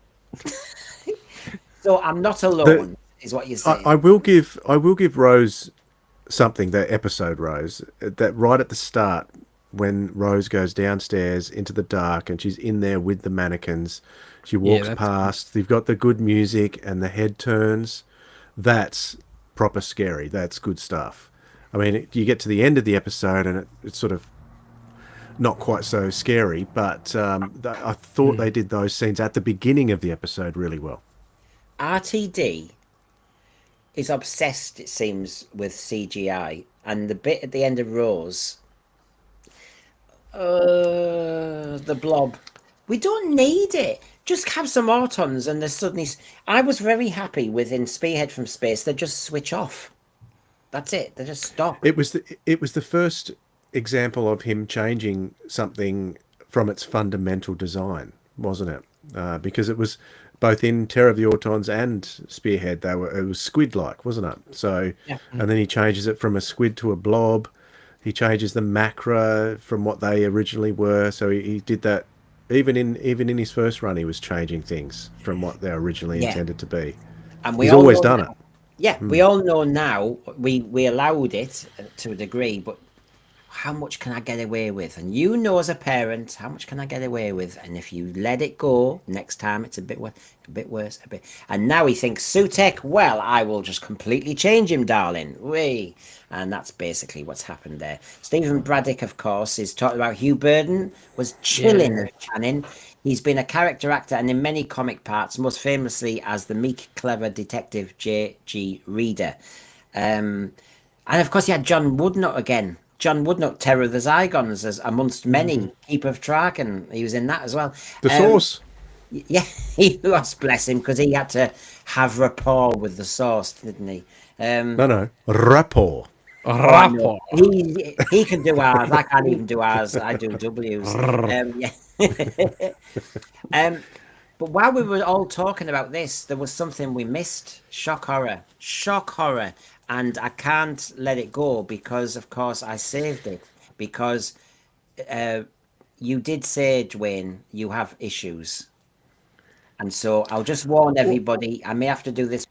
So I'm not alone, is what you're saying. I will give Rose something, that episode, Rose, that right at the start, when Rose goes downstairs into the dark and she's in there with the mannequins, she walks past, they've got the good music and the head turns. That's proper scary. That's good stuff. I mean, you get to the end of the episode and it's sort of not quite so scary, but I thought they did those scenes at the beginning of the episode really well. RTD is obsessed, it seems, with CGI, and the bit at the end of Rose, the blob, we don't need it. Just have some Autons and there's suddenly... I was very happy within Spearhead from Space. They just switch off. That's it. They just stop. It was the first example of him changing something from its fundamental design, wasn't it? Because it was both in Terror of the Autons and Spearhead, it was squid-like, wasn't it? So, and then he changes it from a squid to a blob. He changes the macra from what they originally were. So he did that even in his first run. He was changing things from what they originally intended to be. And he's always done it. Yeah, we all know now. We allowed it to a degree, but how much can I get away with? And you know, as a parent, how much can I get away with? And if you let it go, next time it's a bit worse. And now he thinks, Sutek, well, I will just completely change him, darling. Wee. And that's basically what's happened there. Stephen Braddock, of course, is talking about Hugh Burden was chilling as Channing. He's been a character actor and in many comic parts, most famously as the meek, clever detective J.G. Reader. And of course, he had John Woodnutt again. John Woodnutt, Terror of the Zygons, as amongst many, Keeper of Traken. He was in that as well. The Source. Yeah, he was, bless him, because he had to have rapport with the Source, didn't he? No, rapport. Rapport. He can do R's. I can't even do R's. I do W's. But while we were all talking about this, there was something we missed. Shock horror. And I can't let it go because, of course, I saved it. Because you did say, Dwayne, you have issues. And so I'll just warn everybody, I may have to do this.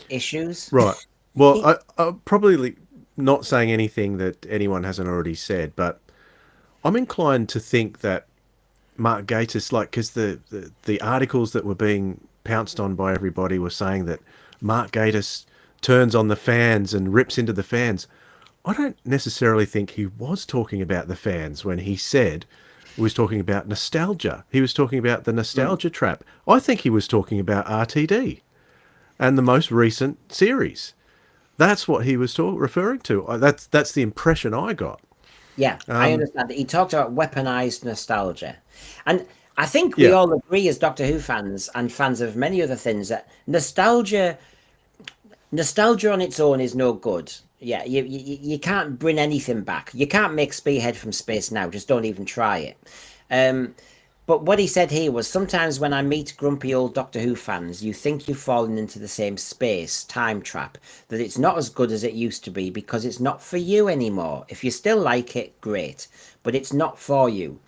Issues? Right. Well, I'm probably not saying anything that anyone hasn't already said, but I'm inclined to think that Mark Gatiss, because the articles that were being pounced on by everybody were saying that Mark Gatiss turns on the fans and rips into the fans. I don't necessarily think he was talking about the fans when he said he was talking about nostalgia. He was talking about the nostalgia trap. I think he was talking about RTD and the most recent series. That's what he was referring to. That's the impression I got. Yeah, I understand. He talked about weaponized nostalgia. And I think we all agree as Doctor Who fans and fans of many other things that nostalgia on its own is no good. Yeah, you can't bring anything back. You can't make Spearhead from space now. Just don't even try it. But what he said here was, sometimes when I meet grumpy old Doctor Who fans, you think you've fallen into the same space, time trap, that it's not as good as it used to be because it's not for you anymore. If you still like it, great, but it's not for you.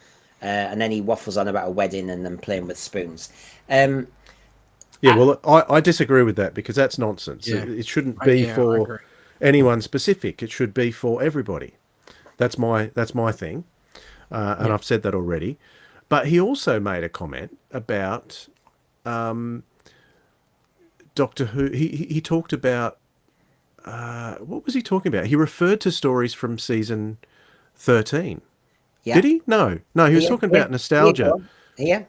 And then he waffles on about a wedding and then playing with spoons. Well, I disagree with that because that's nonsense. Yeah. It shouldn't be for anyone specific. It should be for everybody. That's my thing, and I've said that already. But he also made a comment about Doctor Who. He talked about what was he talking about? He referred to stories from season 13. Yeah. Did he? No. He was talking about nostalgia. Yeah,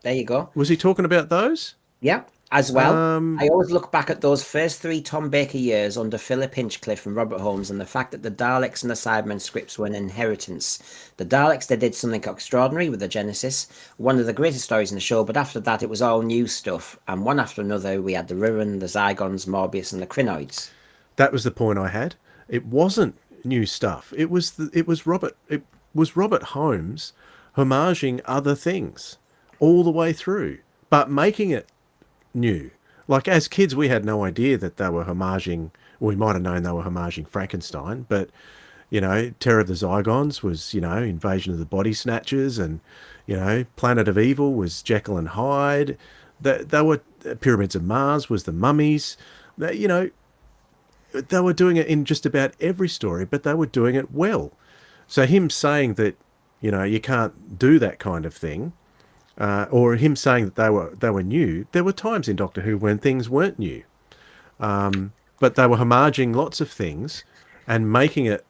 there you go. Was he talking about those? Yeah, as well. I always look back at those first 3 Tom Baker years under Philip Hinchcliffe and Robert Holmes and the fact that the Daleks and the Cybermen scripts were an inheritance. The Daleks, they did something extraordinary with the Genesis, one of the greatest stories in the show, but after that it was all new stuff. And one after another, we had the Ruin, the Zygons, Morbius and the Crinoids. That was the point I had. It wasn't new stuff. It was Robert Holmes homaging other things all the way through, but making it new. Like, as kids, we had no idea that they were homaging. We might have known they were homaging Frankenstein, but Terror of the Zygons was Invasion of the Body Snatchers, and Planet of Evil was Jekyll and Hyde. They were Pyramids of Mars was the Mummies. They were doing it in just about every story, but they were doing it well. So him saying that you can't do that kind of thing. Or him saying that they were new. There were times in Doctor Who when things weren't new, but they were homaging lots of things and making it.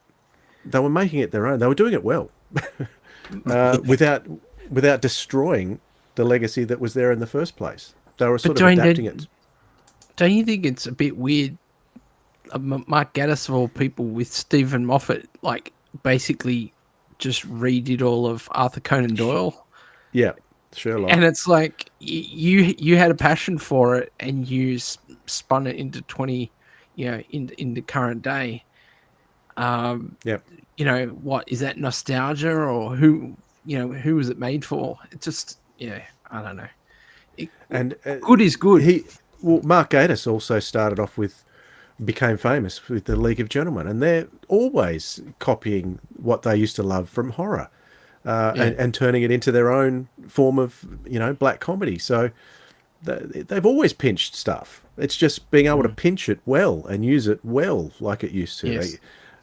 They were making it their own. They were doing it well, without destroying the legacy that was there in the first place. They were sort of adapting it. Don't you think it's a bit weird? Mark Gatiss of all people with Stephen Moffat, basically just redid all of Arthur Conan Doyle. Yeah. Sherlock. And it's like you had a passion for it, and you spun it into 20, in the current day. Yep. What is that, nostalgia, or who was it made for? It just, I don't know. And good is good. Mark Gatiss also started off became famous with the League of Gentlemen, and they're always copying what they used to love from horror, and turning it into their own form of black comedy. So they've always pinched stuff. It's just being able to pinch it well and use it well, like it used to. Yes.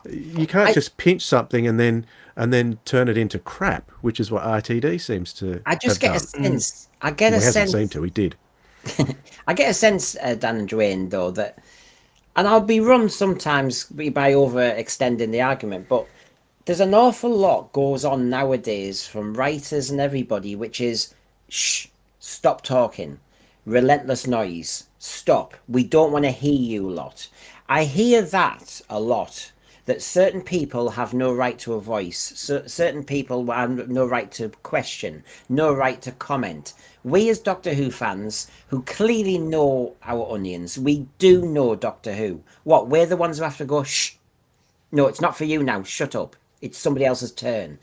You can't just pinch something and then turn it into crap, which is what RTD seems to. I just get have a done. sense. I get a sense. He hasn't seemed to. He did. I get a sense, Dan and Dwayne, though, that, and I'll be run sometimes by overextending the argument, but there's an awful lot goes on nowadays from writers and everybody, which is, shh, stop talking, relentless noise, stop, we don't want to hear you lot. I hear that a lot, that certain people have no right to a voice, certain people have no right to question, no right to comment. We as Doctor Who fans, who clearly know our onions, we do know Doctor Who. What, we're the ones who have to go, shh, no, it's not for you now, shut up, it's somebody else's turn.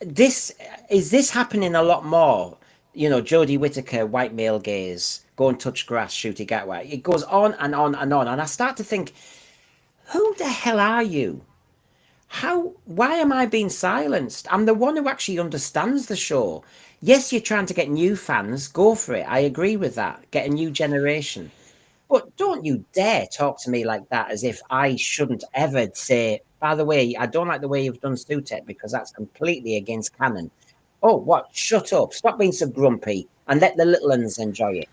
Is this happening a lot more? Jodie Whittaker, white male gaze, go and touch grass, shoot a gatwa. It goes on and on and on. And I start to think, who the hell are you? Why am I being silenced? I'm the one who actually understands the show. Yes, you're trying to get new fans. Go for it. I agree with that. Get a new generation. But don't you dare talk to me like that as if I shouldn't ever say, by the way, I don't like the way you've done Sutek because that's completely against canon. Oh, what? Shut up. Stop being so grumpy and let the little ones enjoy it.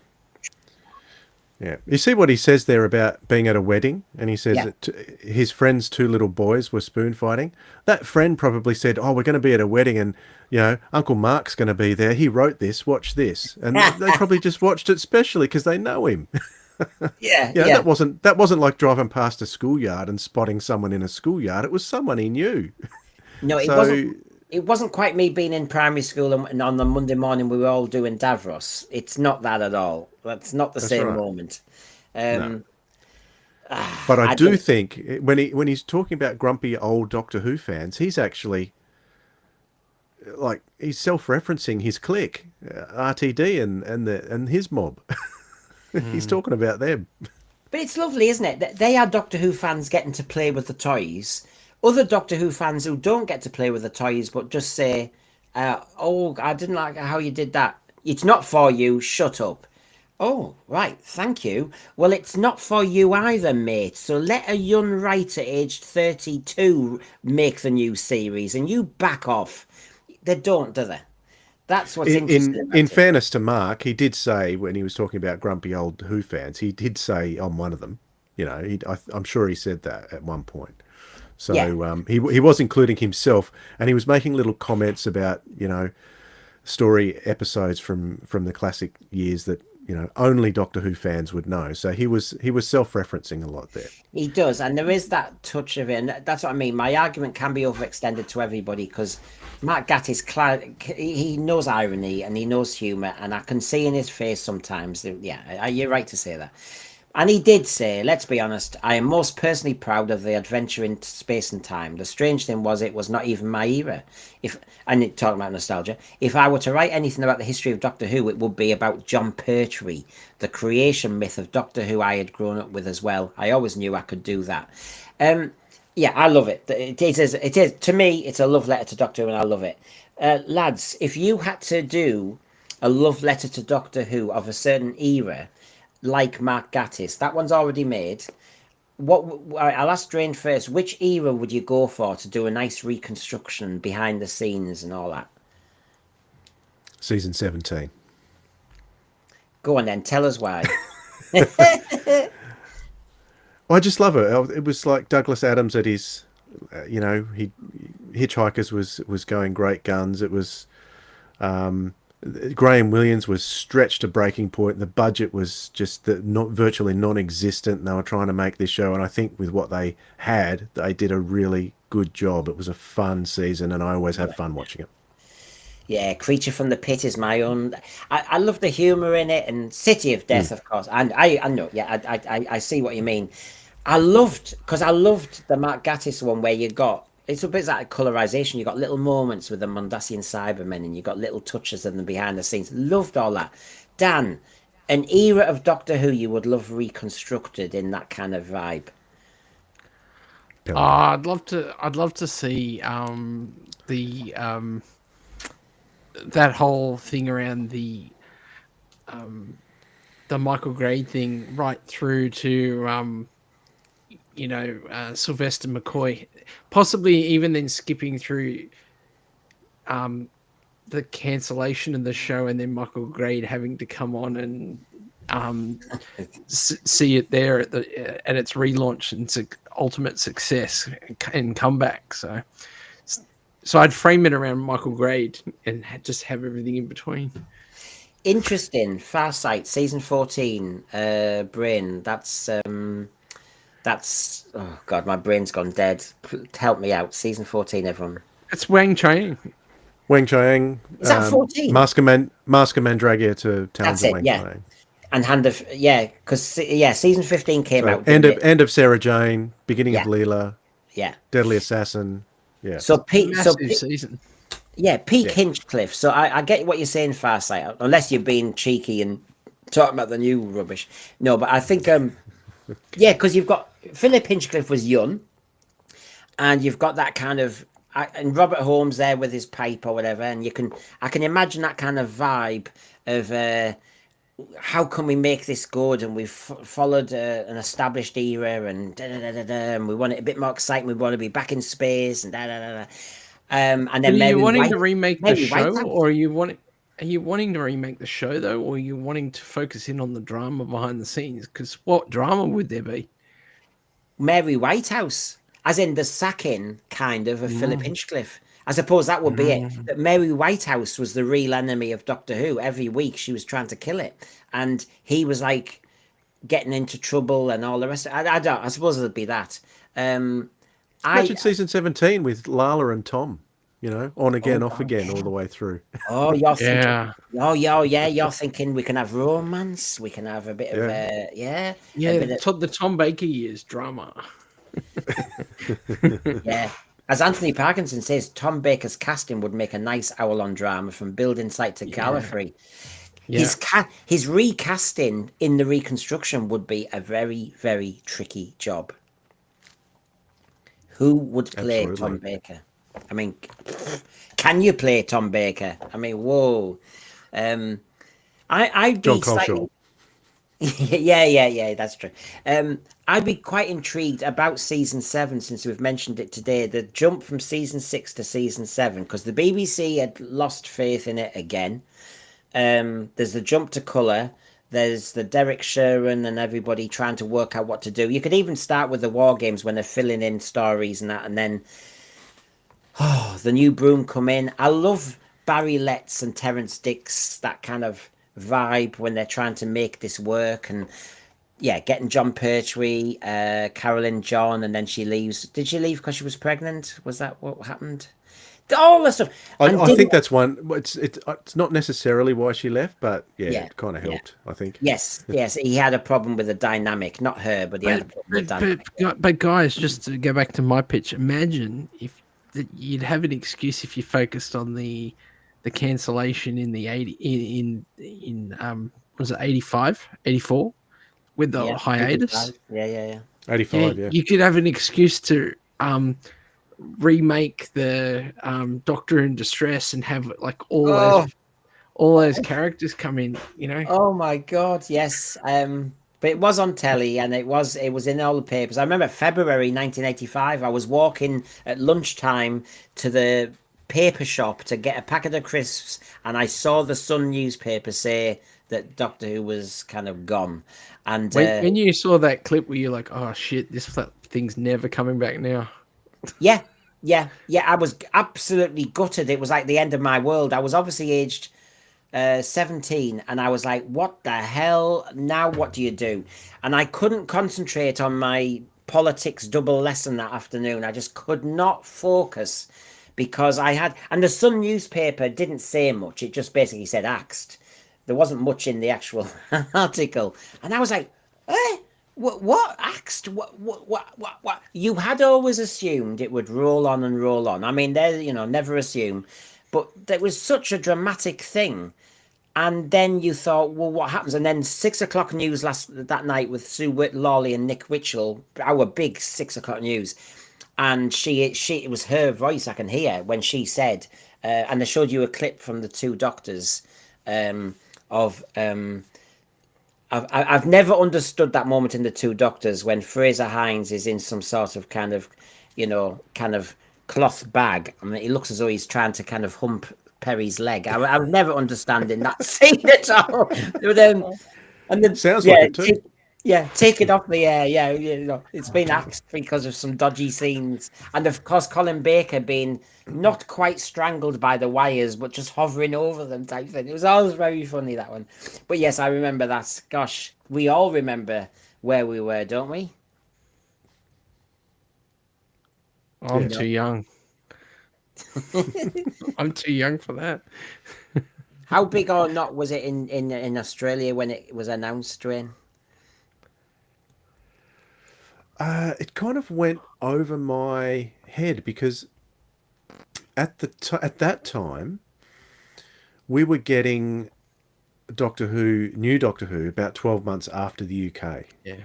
Yeah. You see what he says there about being at a wedding? And he says that his friend's two little boys were spoon fighting. That friend probably said, oh, we're going to be at a wedding and, Uncle Mark's going to be there. He wrote this. Watch this. And they probably just watched it specially because they know him. That wasn't like driving past a schoolyard and spotting someone in a schoolyard. It was someone he knew. No, it wasn't quite me being in primary school and on the Monday morning we were all doing Davros. It's not that at all. That's not the same moment. No. But I do think when he's talking about grumpy old Doctor Who fans, he's actually he's self-referencing his clique, RTD and his mob. He's talking about them. But it's lovely, isn't it? They are Doctor Who fans getting to play with the toys. Other Doctor Who fans who don't get to play with the toys but just say, oh, I didn't like how you did that. It's not for you. Shut up. Oh, right. Thank you. Well, it's not for you either, mate. So let a young writer aged 32 make the new series and you back off. They don't, do they? That's what's interesting. In fairness to Mark, he did say when he was talking about grumpy old Who fans, he did say I'm one of them. I'm sure he said that at one point. So he was including himself, and he was making little comments about story episodes from the classic years that only Doctor Who fans would know. So he was self-referencing a lot there. He does, and there is that touch of it. And that's what I mean. My argument can be overextended to everybody because Mark Gatiss, he knows irony and he knows humour, and I can see in his face sometimes. Yeah, you're right to say that. And he did say, let's be honest, I am most personally proud of the adventure in space and time. The strange thing was it was not even my era. And talking about nostalgia, if I were to write anything about the history of Doctor Who, it would be about John Pertwee, the creation myth of Doctor Who I had grown up with as well. I always knew I could do that. I love it. It is. To me, it's a love letter to Doctor Who and I love it. Lads, if you had to do a love letter to Doctor Who of a certain era, like Mark Gatiss, that one's already made. I'll ask Drain first. Which era would you go for to do a nice reconstruction behind the scenes and all that? Season 17. Go on then, tell us why. I just love it. It was like Douglas Adams at his, Hitchhikers was going great guns. It was. Graham Williams was stretched to breaking point. The budget was just virtually non-existent, and they were trying to make this show. And I think with what they had, they did a really good job. It was a fun season, and I always have fun watching it. Yeah, Creature from the Pit is my own. I love the humor in it, and City of Death, of course. And I know, yeah, I see what you mean. I loved the Mark Gatiss one where you got it's a bit like colorization. You got little moments with the Mondasian Cybermen, and you got little touches of them behind the scenes. Loved all that. Dan, an era of Doctor Who you would love reconstructed in that kind of vibe. I'd love to see the that whole thing around the Michael Gray thing right through to Sylvester McCoy, possibly even then skipping through the cancellation of the show, and then Michael Gray having to come on and see it there at its relaunch and its ultimate success and comeback. So I'd frame it around Michael Gray and just have everything in between. Interesting. Farsight, season 14. Brain. That's oh god, my brain's gone dead. Help me out. Season 14, everyone. It's Wang Chiang. Wang Chiang. Is that 14? Mask of Mandragia to Towns of Wang Chiang. And Hand of because season 15 came out. End of Sarah Jane, beginning of Leela. Yeah. Deadly Assassin. Yeah. So season. Yeah, peak Hinchcliffe. So I get what you're saying, Farsight, unless you're being cheeky and talking about the new rubbish. No, but I think because you've got Philip Hinchcliffe was young, and you've got that kind of and Robert Holmes there with his pipe or whatever, and I can imagine that kind of vibe of how can we make this good, and we've followed an established era, and and we want it a bit more exciting. We want to be back in space, and and then are you wanting to remake the show, or are you wanting to remake the show though, or are you wanting to focus in on the drama behind the scenes? Because what drama would there be? Mary Whitehouse, as in the sacking kind of Philip Hinchcliffe. I suppose that would be it. That Mary Whitehouse was the real enemy of Doctor Who. Every week she was trying to kill it, and he was like getting into trouble and all the rest. I suppose it'd be that. Imagine season 17 with Lala and Tom. On again, off again, all the way through. Oh, you're thinking, you're thinking we can have romance, we can have a bit of the Tom Baker years drama. Yeah. As Anthony Parkinson says, Tom Baker's casting would make a nice hour-long drama from building site to Gallifrey. Yeah. His recasting in the reconstruction would be a very, very tricky job. Who would play Tom Baker? I mean, can you play Tom Baker? I mean, whoa. I'd be John Coleshaw. Yeah, that's true. I'd be quite intrigued about season 7, since we've mentioned it today. The jump from season 6 to season 7, because the BBC had lost faith in it again. There's the jump to colour. There's the Derek Sheeran and everybody trying to work out what to do. You could even start with the War Games when they're filling in stories and that, and then the new broom come in. I love Barry Letts and Terence Dicks, that kind of vibe when they're trying to make this work, and getting John Pertwee, Carolyn John, and then she leaves. Did she leave because she was pregnant? Was that what happened? All the stuff. I think that's one. It's not necessarily why she left, but it kind of helped. I think. Yes. He had a problem with the dynamic, not her, but he had a problem with the dynamic. But guys, just to go back to my pitch, imagine if you'd have an excuse if you focused on the cancellation in the 80 in was it 85, 84 with the hiatus. 85. Yeah. 85. Yeah. You could have an excuse to remake the Doctor in Distress and have like all those characters come in. Oh my god, yes. But it was on telly, and it was in all the papers. I remember February 1985. I was walking at lunchtime to the paper shop to get a packet of crisps, and I saw the Sun newspaper say that Doctor Who was kind of gone. And when you saw that clip, were you like, "Oh shit, this thing's never coming back now"? Yeah. I was absolutely gutted. It was like the end of my world. I was obviously aged 17, and I was like, what the hell? Now what do you do? And I couldn't concentrate on my politics double lesson that afternoon. I just could not focus, because I had, and the Sun newspaper didn't say much. It just basically said axed. There wasn't much in the actual article, and I was like, eh? What axed? What? You had always assumed it would roll on and roll on. I mean, there, never assume, but there was such a dramatic thing. And then you thought, well, what happens? And then 6 o'clock news that night with Sue Lawley and Nick Witchell, our big 6 o'clock news, and it was her voice I can hear when she said, and they showed you a clip from the two doctors of. I've never understood that moment in the two doctors when Fraser Hines is in some sort of kind of cloth bag. I mean, he looks as though he's trying to kind of hump Perry's leg. I was never understanding that scene at all. But, and then sounds like it too. Take it off the air. Yeah, it's been axed because of some dodgy scenes, and of course Colin Baker being not quite strangled by the wires, but just hovering over them type thing. It was always very funny, that one. But yes, I remember that. Gosh, we all remember where we were, don't we? I'm too young. I'm too young for that. How big or not was it in Australia when it was announced, Dwayne? It kind of went over my head because at that time we were getting new Doctor Who about 12 months after the UK. Yeah.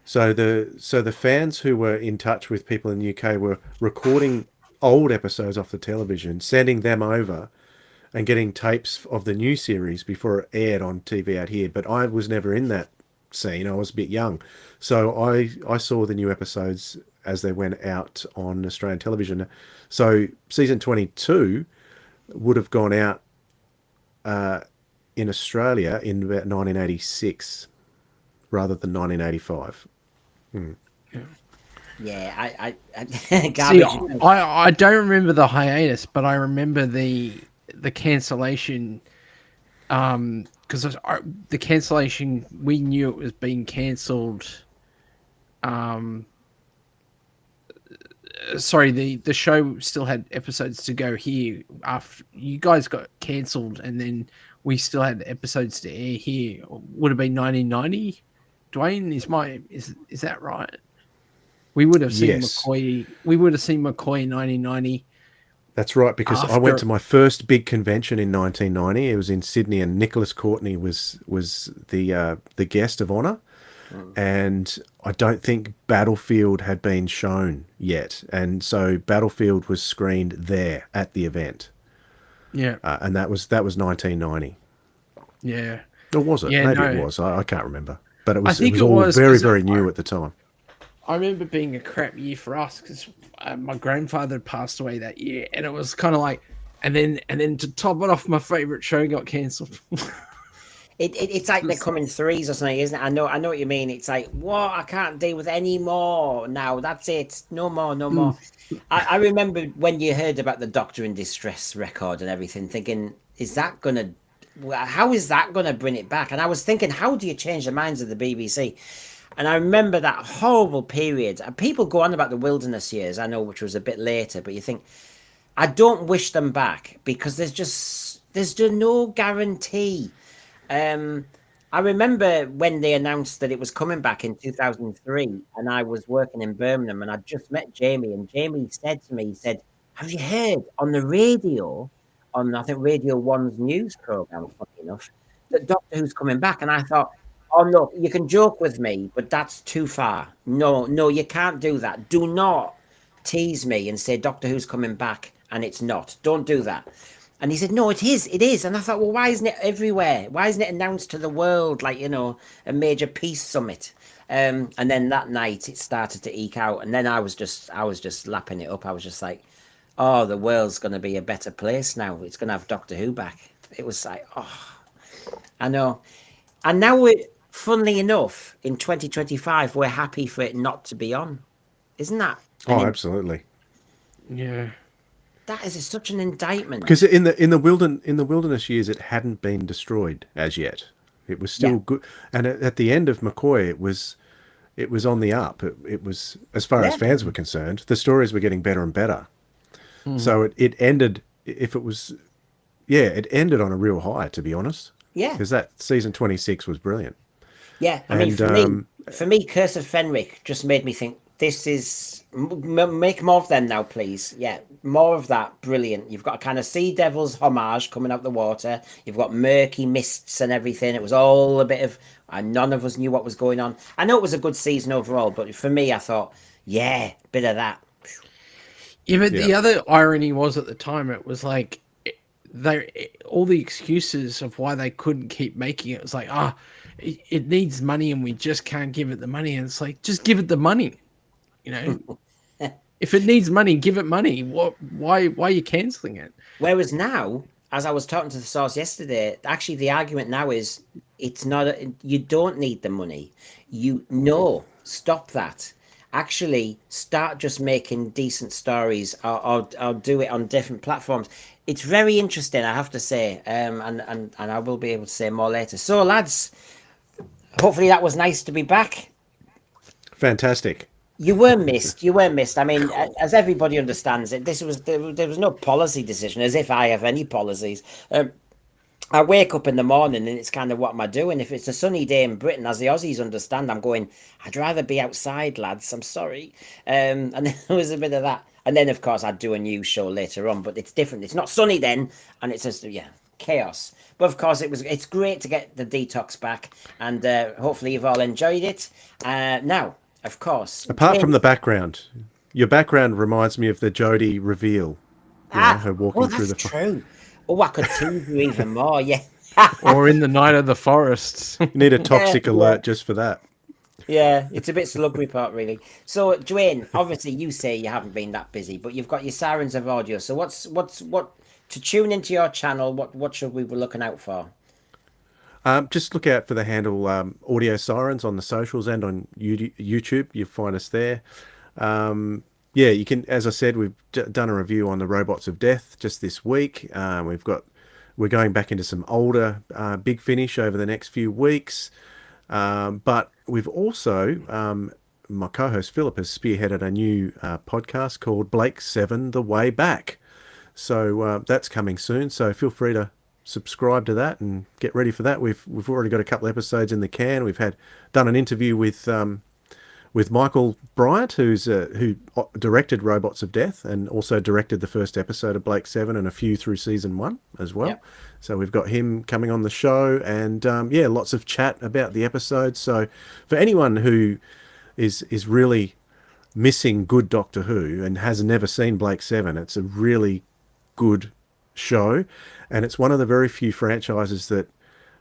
So the fans who were in touch with people in the UK were recording old episodes off the television, sending them over and getting tapes of the new series before it aired on TV out here. But I was never in that scene. I was a bit young. So I saw the new episodes as they went out on Australian television. So season 22 would have gone out in Australia in about 1986 rather than 1985. Yeah, See, I don't remember the hiatus, but I remember the cancellation. Because the cancellation, we knew it was being cancelled. Sorry, the show still had episodes to go here after you guys got cancelled, and then we still had episodes to air here. Would have been 1990. Dwayne, is that right? We would have seen McCoy. We would have seen McCoy in 1990. That's right, because I went to my first big convention in 1990. It was in Sydney, and Nicholas Courtney was the guest of honour. And I don't think Battlefield had been shown yet, and so Battlefield was screened there at the event. Yeah, and that was 1990. Yeah, or was it? Yeah, Maybe no. it was. I can't remember. But it was. I think it was all very, 'cause very new at the time. I remember being a crap year for us because my grandfather had passed away that year, and it was kind of like, and then to top it off, my favorite show got cancelled. It's like they're coming threes or something, isn't it? I know what you mean. It's like, what? I can't deal with any more now. That's it. No more. I remember when you heard about the Doctor in Distress record and everything, thinking, how is that gonna bring it back? And I was thinking, how do you change the minds of the BBC? And I remember that horrible period. And people go on about the wilderness years, I know, which was a bit later, but you think, I don't wish them back because there's just no guarantee. I remember when they announced that it was coming back in 2003, and I was working in Birmingham, and I'd just met Jamie, and Jamie said to me, he said, have you heard on the radio, on I think Radio 1's news programme, funny enough, that Doctor Who's coming back? And I thought, oh no, you can joke with me, but that's too far. No, you can't do that. Do not tease me and say Doctor Who's coming back and it's not. Don't do that. And he said, no, it is. And I thought, well, why isn't it everywhere? Why isn't it announced to the world like, a major peace summit? And then that night it started to eke out. And then I was just lapping it up. I was just like, oh, the world's going to be a better place now. It's going to have Doctor Who back. It was like, oh, I know. And now funnily enough, in 2025, we're happy for it not to be on. Isn't that? Absolutely. Yeah. That is such an indictment. Because in the wilderness years, it hadn't been destroyed as yet. It was still good, and at the end of McCoy, it was on the up. It was, as far as fans were concerned, the stories were getting better and better. So it ended. If it was, it ended on a real high, to be honest. Yeah. Because that season 26 was brilliant. Yeah, I mean, for me, Curse of Fenric just made me think this is make more of them now, please. Yeah, more of that. Brilliant. You've got a kind of Sea Devils homage coming out the water. You've got murky mists and everything. It was all a bit of, and none of us knew what was going on. I know it was a good season overall, but for me, I thought, yeah, bit of that. Yeah, but the other irony was at the time, it was like all the excuses of why they couldn't keep making it. It was like, it needs money and we just can't give it the money. And it's like, just give it the money. You know, if it needs money, give it money. Why are you cancelling it? Whereas now, as I was talking to the source yesterday, actually the argument now is it's not, you don't need the money. Stop that. Actually start just making decent stories or do it on different platforms. It's very interesting, I have to say, and I will be able to say more later. So, lads, hopefully that was nice to be back. Fantastic. You were missed. I mean, as everybody understands it, there was no policy decision, as if I have any policies. I wake up in the morning and it's kind of, what am I doing? If it's a sunny day in Britain, as the Aussies understand, I'm going, I'd rather be outside, lads. I'm sorry. And there was a bit of that. And then, of course, I'd do a news show later on, but it's different. It's not sunny then, and it's just, chaos. But, of course, it's great to get the detox back, and hopefully you've all enjoyed it. Now, of course... Apart from the background, your background reminds me of the Jodie reveal. Her walking through the... true. Oh, I could tease you even more, yeah. Or in the Night of the Forests. You need a toxic alert just for that. Yeah, it's a bit slug report, really. So, Dwayne, obviously you say you haven't been that busy, but you've got your Sirens of Audio. So what to tune into your channel, what should we be looking out for? Just look out for the handle Audio Sirens on the socials and on YouTube. You'll find us there. You can, as I said, we've done a review on the Robots of Death just this week. We're going back into some older Big Finish over the next few weeks. But we've also, my co-host Philip has spearheaded a new podcast called Blake 7, The Way Back. So that's coming soon. So feel free to subscribe to that and get ready for that. We've already got a couple episodes in the can. We've done an interview with Michael Bryant, who directed Robots of Death and also directed the first episode of Blake 7 and a few through season 1 as well. Yep. So we've got him coming on the show, and lots of chat about the episodes. So for anyone who is really missing good Doctor Who and has never seen Blake 7, it's a really good show, and it's one of the very few franchises that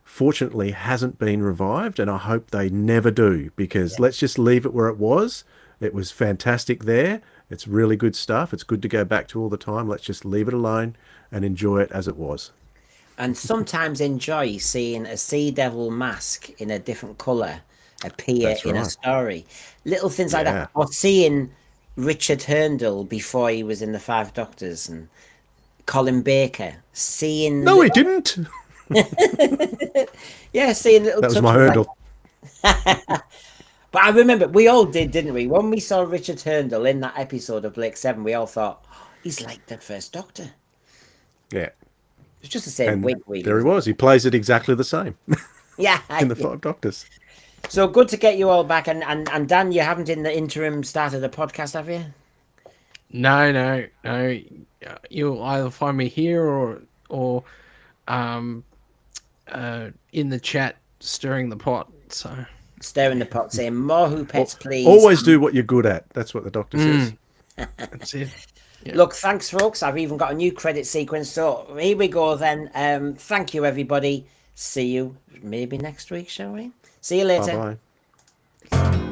fortunately hasn't been revived, and I hope they never do, because let's just leave it where it was. It was fantastic there. It's really good stuff. It's good to go back to all the time. Let's just leave it alone and enjoy it as it was. And sometimes enjoy seeing a Sea Devil mask in a different colour appear in a story. Little things like that. Or seeing Richard Herndl before he was in the Five Doctors, and Colin Baker. No, he didn't. Seeing little... That was my Herndl. But I remember, we all did, didn't we? When we saw Richard Herndl in that episode of Blake 7, we all thought, he's like the first Doctor. Yeah. It's just the same wig. There he was. He plays it exactly the same. Yeah. In the Five Doctors. So good to get you all back. And Dan, you haven't in the interim started a podcast, have you? No. You'll either find me here or in the chat stirring the pot. So stirring the pot, saying more Who Pets, please. Always do what you're good at. That's what the Doctor says. That's it. Yeah. Look, thanks, folks. I've even got a new credit sequence. So here we go then. Thank you, everybody. See you maybe next week, shall we? See you later. Bye-bye.